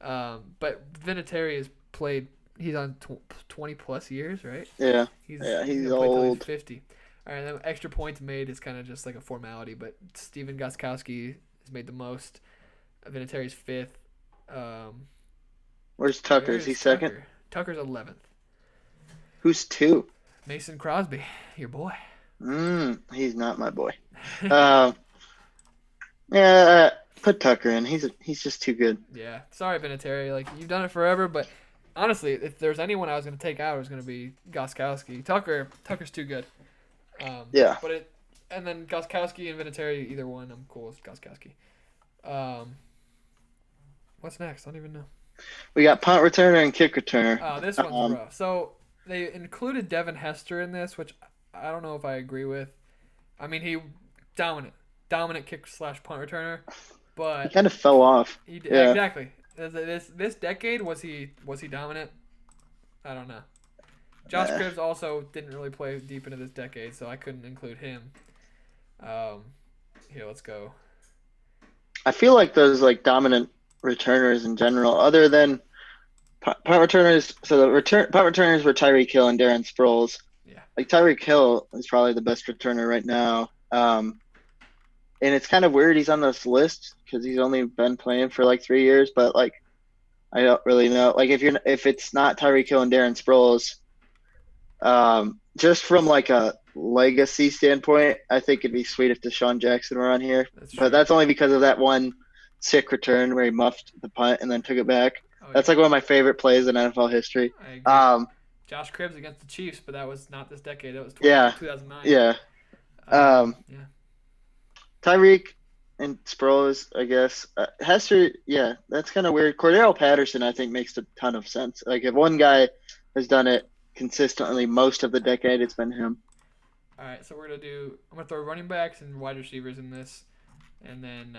But Vinatieri has played He's on 20 plus years, right?
Yeah.
He's
Yeah,
he's
he's
gonna play till he's
old.
50. All right, then extra points made is kind of just like a formality, but Steven Gostkowski has made the most. Vinatieri's fifth. Um,
Where's Tucker? Is he
where's
second?
Tucker? Tucker's 11th.
Who's two?
Mason Crosby, your boy.
He's not my boy. Um, yeah, put Tucker in. He's just too good.
Yeah, sorry, Vinatieri. Like you've done it forever, but honestly, if there's anyone I was gonna take out, it was gonna be Gostkowski. Tucker's too good.
Yeah.
And then Gostkowski and Vinatieri, either one, I'm cool with Gostkowski. What's next? I don't even know.
We got punt returner and kick returner.
Oh, this one's rough. So they included Devin Hester in this, which I don't know if I agree with. I mean, he dominant kick / punt returner,
He
but
kind of fell off.
he did,
Yeah.
exactly. This decade was he dominant? I don't know. Josh Cribbs also didn't really play deep into this decade, so I couldn't include him. Here, let's go.
I feel like those like dominant returners in general, other than punt returners. So the punt returners were Tyreek Hill and Darren Sproles.
Yeah.
Like Tyreek Hill is probably the best returner right now. And it's kind of weird he's on this list because he's only been playing for like 3 years. But like, I don't really know. Like if it's not Tyreek Hill and Darren Sproles, just from like a legacy standpoint, I think it'd be sweet if Deshaun Jackson were on here. But that's only because of that one sick return where he muffed the punt and then took it back. That's like one of my favorite plays in NFL history.
I agree. Josh Cribbs against the Chiefs, but that was not this decade. That was 2009.
Yeah.
Yeah.
Tyreek and Sproles, I guess. Hester, yeah, that's kind of weird. Cordero Patterson, I think, makes a ton of sense. Like if one guy has done it consistently most of the decade, it's been him.
All right, so I'm gonna throw running backs and wide receivers in this, and then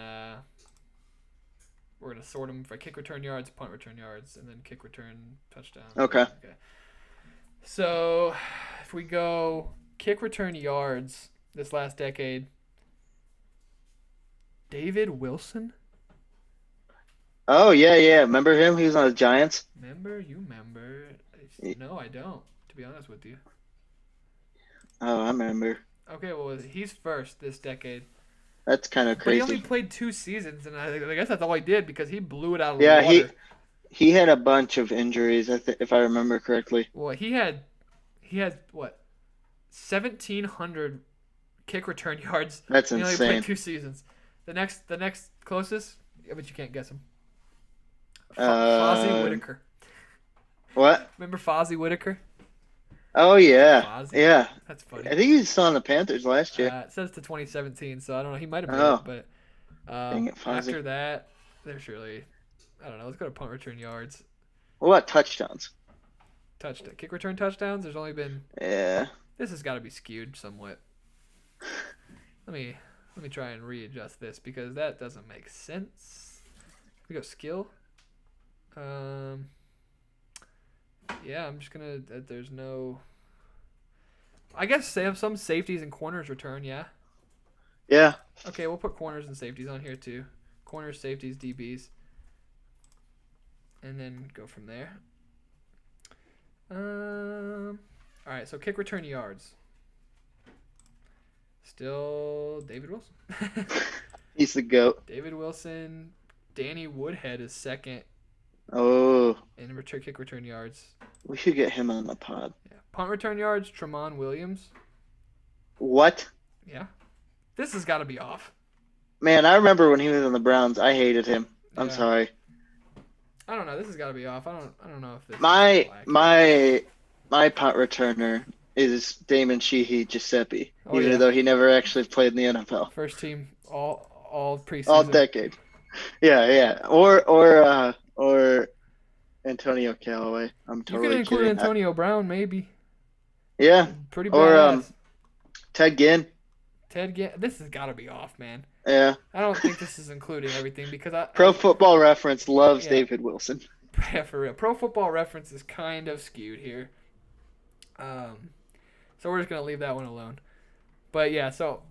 we're gonna sort them for kick return yards, punt return yards, and then kick return touchdown.
Okay.
So if we go kick return yards this last decade, David Wilson.
Oh yeah. Remember him? He was on the Giants.
Remember? No, I don't. To be honest with you.
Oh, I remember.
Okay, well he's first this decade.
That's kind of
But
crazy.
he only played 2 seasons, and I guess that's all he did because he blew it out of the water.
Yeah, he had a bunch of injuries, if I remember correctly.
Well, he had what, 1,700 kick return yards.
That's
he only
insane.
played 2 seasons. The next closest, I bet you can't guess him.
Uh,
Fozzie Whitaker.
What?
Remember Fozzie Whitaker?
Oh yeah,
Fozzie.
yeah.
That's funny.
I think he was still on the Panthers last year.
It says to 2017, so I don't know. He might have made
Oh.
it, but
Dang it, Fozzie.
after that, there's really, I don't know. Let's go to punt return yards.
What about touchdowns?
Touchdown, kick return touchdowns. There's only been.
Yeah.
This has got to be skewed somewhat. Let me try and readjust this because that doesn't make sense. We go skill. Yeah, I'm just gonna. There's no. I guess they have some safeties and corners return. Yeah.
Yeah.
Okay, we'll put corners and safeties on here too. Corners, safeties, DBs, and then go from there. All right, so kick return yards. Still David Wilson.
He's the GOAT.
David Wilson. Danny Woodhead is second
Oh,
in kick return yards.
we should get him on the pod.
Yeah. Punt return yards, Tramon Williams.
What?
Yeah. This has got to be off.
Man, I remember when he was on the Browns. I hated him. I'm
Yeah.
sorry.
I don't know. This has got to be off. I don't know if this.
My punt returner is Damon Sheehy Giuseppe,
Oh,
even
yeah.
though he never actually played in the NFL.
First team all preseason.
All decade. Yeah. Or Antonio Callaway. I'm
You
totally
could include
kidding.
Antonio Brown maybe.
Yeah.
Pretty
Or
badass.
Ted Ginn.
This has got to be off, man.
Yeah.
I don't think this is including everything because
Pro Football Reference loves
Yeah.
David Wilson.
Yeah, for real. Pro Football Reference is kind of skewed here. So we're just gonna leave that one alone. But yeah, so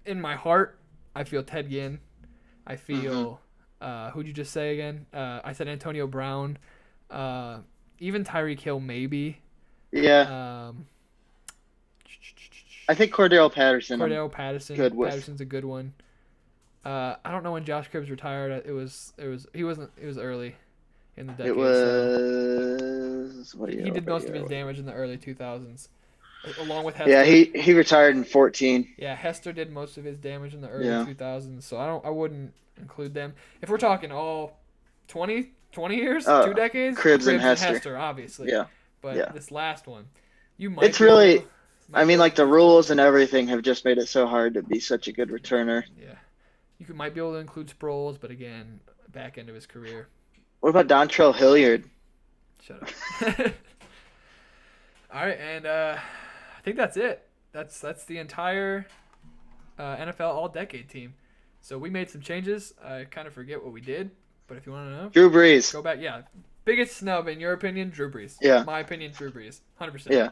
in my heart, I feel Ted Ginn. I feel who'd you just say again? I said Antonio Brown. even Tyreek Hill maybe.
Yeah.
Um,
I think Cordell Patterson.
Cordell Patterson.
good with.
Patterson's a good one. I don't know when Josh Cribbs retired. It was early in the decade.
It was what year?
He did
What
most of
year?
his damage in the early 2000s, along with Hester.
Yeah, he retired in 14.
Yeah, Hester did most of his damage in the early
Yeah.
2000s, so I wouldn't include them. If we're talking all 20 years, 2 decades,
Cribbs and Hester.
obviously.
Yeah.
But
Yeah.
this last one, you might.
It's really. I mean, like the rules and everything have just made it so hard to be such a good returner.
Yeah, might be able to include Sproles, but again, back end of his career.
What about Dontrell Hilliard?
Shut up. All right, and I think that's it. That's the entire NFL All-Decade team. So we made some changes. I kind of forget what we did, but if you want to know,
Drew Brees.
go back. Yeah, biggest snub in your opinion, Drew Brees.
Yeah.
My opinion, Drew Brees, 100%.
Yeah.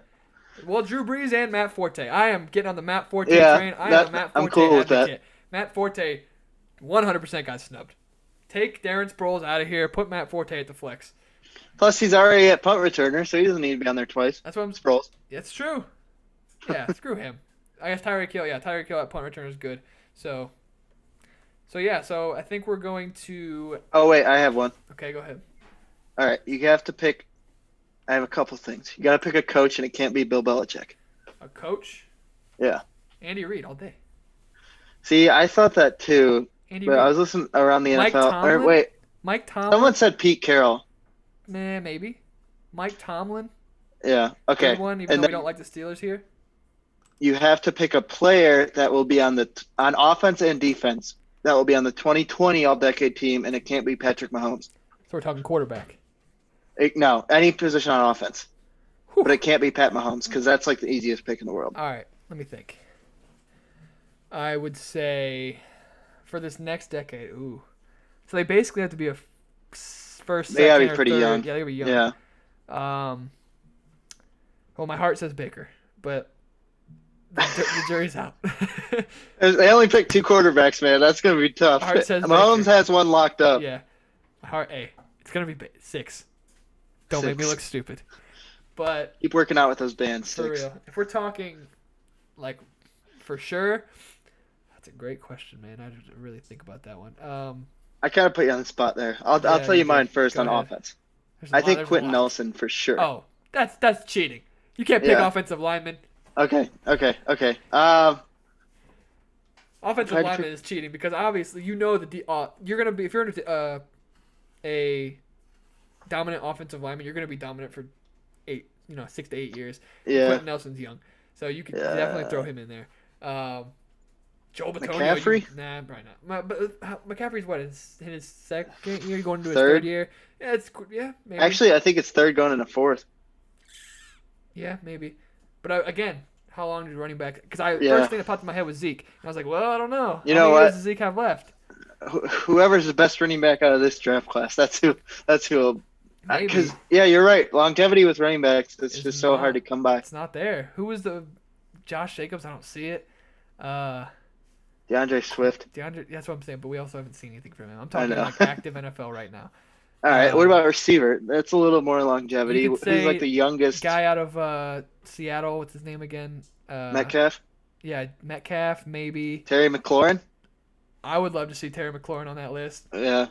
Well, Drew Brees and Matt Forte. I am getting on the Matt Forte
Yeah,
train. I am a Matt Forte
I'm cool with that.
advocate. Matt Forte, 100% got snubbed. Take Darren Sproles out of here. Put Matt Forte at the flex.
Plus, he's already at punt returner, so he doesn't need to be on there twice.
That's what I'm.
Sproles.
It's true. Yeah, screw him. I guess Tyreek Hill. Yeah, Tyreek Hill at punt returner is good. So yeah. So I think we're going to.
Oh wait, I have one.
Okay, go ahead.
All right, you have to pick. I have a couple things. You got to pick a coach, and it can't be Bill Belichick.
A coach.
Yeah.
Andy Reid all day.
See, I thought that too,
Andy
but
Reid.
I was listening around the
Mike
NFL.
Tomlin?
Wait,
Mike Tomlin.
someone said Pete Carroll.
Nah, maybe. Mike Tomlin.
Yeah. Okay.
Good one, even
And
though we
then
don't like the Steelers here.
you have to pick a player that will be on offense and defense that will be on the 2020 All-Decade team, and it can't be Patrick Mahomes.
So we're talking quarterback.
No, any position on offense.
Whew.
But it can't be Pat Mahomes because that's like the easiest pick in the world.
All right, let me think. I would say for this next decade, so they basically have to be a first,
They gotta
second,
be
or
pretty
third.
young.
Yeah, they gotta be young.
Yeah.
Well, my heart says Baker, but the jury's out.
They only picked 2 quarterbacks, man. That's going to be tough.
Heart says
Mahomes
Baker.
has one locked up.
Yeah, my heart. It's gonna be 6. Don't make me
6.
look stupid. But
Keep working out with those bands.
for
6.
real, if we're talking, like, for sure, that's a great question, man. I didn't really think about that one.
I kind of put you on the spot there. I'll
Yeah,
tell you
you
mine
did.
first
Go
on
ahead.
offense.
There's a
I
lot-
think
there's a
Quentin
lot.
Nelson for sure.
Oh, that's cheating. You can't pick
Yeah.
offensive linemen.
Okay.
Offensive
Tried to
lineman is cheating because obviously you know you're gonna be if you're a dominant offensive lineman, you're gonna be dominant for 6 to 8 years.
Yeah.
Quentin Nelson's young, so you could
Yeah.
definitely throw him in there. Joel Bitonio.
McCaffrey?
Nah, probably not. But McCaffrey's what in his second year, going into his
Third?
third year. Yeah, maybe.
Actually, I think it's third going into fourth.
Yeah, maybe. But again, how long did running back? Because
Yeah.
first thing that popped in my head was Zeke, and I was like, well, I don't know.
You
How
know
many
what?
years does Zeke have left?
Whoever's the best running back out of this draft class, that's who.
Maybe.
Because yeah, you're right. Longevity with running backs, it's
It's
just so hard to
not.
come by.
It's not there. Who was the Josh Jacobs? I don't see it.
DeAndre Swift.
DeAndre. That's what I'm saying. But we also haven't seen anything from him. I'm talking
know.
like active NFL right now.
All right. What about receiver? That's a little more longevity.
You
Who's
could say
like the youngest?
Guy out of Seattle. What's his name again?
Metcalf.
Yeah, Metcalf maybe.
Terry McLaurin.
I would love to see Terry McLaurin on that list.
Yeah.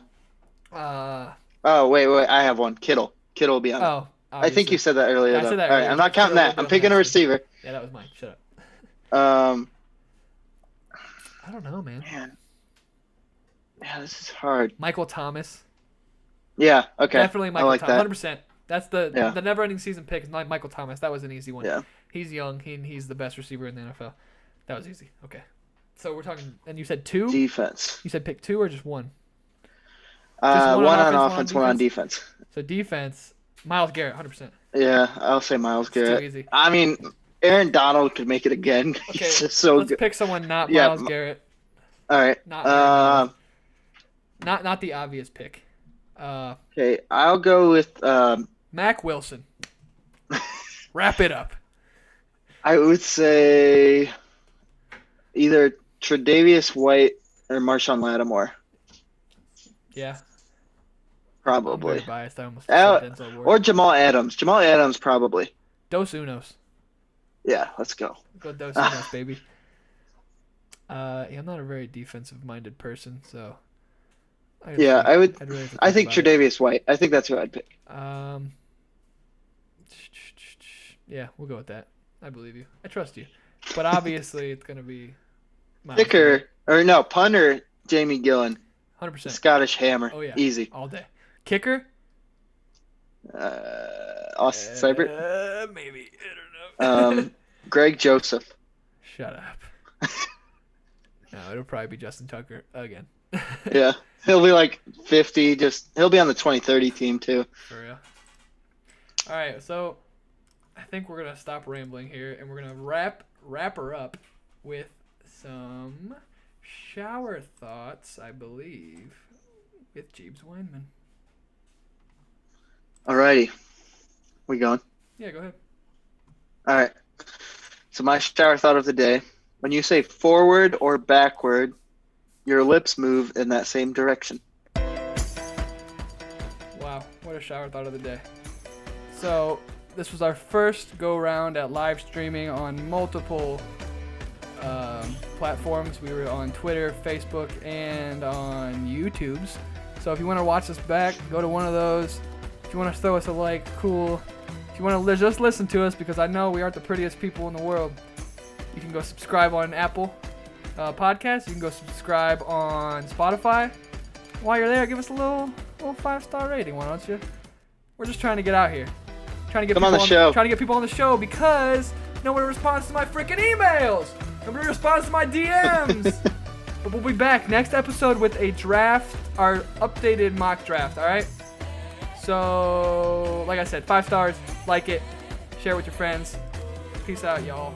Oh,
Oh wait. I have one. Kittle. Kittle will be on. it. I think you said that earlier.
Yeah, I
though.
said that
All right.
earlier.
I'm not counting
Kittle
that.
will
I'm
be on
picking
that
a
list.
receiver.
Yeah, that was mine. Shut up. I don't know, man.
Man. Yeah, this is hard.
Michael Thomas.
Yeah. Okay.
Definitely Michael
I like
Thomas.
that.
100%. That's the
Yeah.
never-ending season pick is not Michael Thomas. That was an easy one.
Yeah.
He's young. He's the best receiver in the NFL. That was easy. Okay. So we're talking, and you said 2?
Defense.
You said pick 2 or just 1?
One on offense, one on defense.
So defense, Myles Garrett, 100%.
Yeah, I'll say Miles
It's too
Garrett.
easy.
I mean, Aaron Donald could make it again.
Okay,
He's just so
let's
good.
pick someone not
Yeah,
Myles Garrett.
All right.
Not Aaron Donald. Not the obvious pick.
Okay, I'll go with.
Mac Wilson. Wrap it up.
I would say either Tre'Davious White or Marshawn Lattimore.
Yeah. I'm
probably.
very biased. I almost said Denzel Ward.
Or Jamal Adams. Jamal Adams probably.
Dos Unos.
Yeah, let's go.
Go Dos Unos, baby. Yeah, I'm not a very defensive-minded person, so. I'd really have to
I think
about it.
Tre'Davious White. I think that's who I'd pick.
Yeah, we'll go with that. I believe you. I trust you. But obviously, it's gonna be Miles
Kicker or no punter. Jamie Gillen,
Garrett. 100%.
Scottish Hammer.
Oh yeah.
Easy.
All day. Kicker?
Austin Seibert.
Maybe. I don't know.
Greg Joseph.
Shut up. No, it'll probably be Justin Tucker again.
Yeah, he'll be like 50. He'll be on the 2030 team too.
For real. All right, so I think we're gonna stop rambling here, and we're gonna wrap her up with some shower thoughts, I believe, with Jeeves Weinman.
Alrighty, we going?
Yeah, go ahead.
All right. So my shower thought of the day: when you say forward or backward, your lips move in that same direction.
Wow, what a shower thought of the day. So this was our first go round at live streaming on multiple platforms. We were on Twitter, Facebook, and on YouTube's. So if you want to watch us back, go to one of those. If you want to throw us a like, cool. If you want to just listen to us, because I know we aren't the prettiest people in the world, you can go subscribe on Apple Podcasts. You can go subscribe on Spotify. While you're there, give us a little 5-star rating, why don't you? We're just trying to get out here. Trying to get people on the show because nobody responds to my freaking emails. Nobody responds to my DMs. But we'll be back next episode with a draft, our updated mock draft, all right? So, like I said, 5 stars, like it, share it with your friends. Peace out, y'all.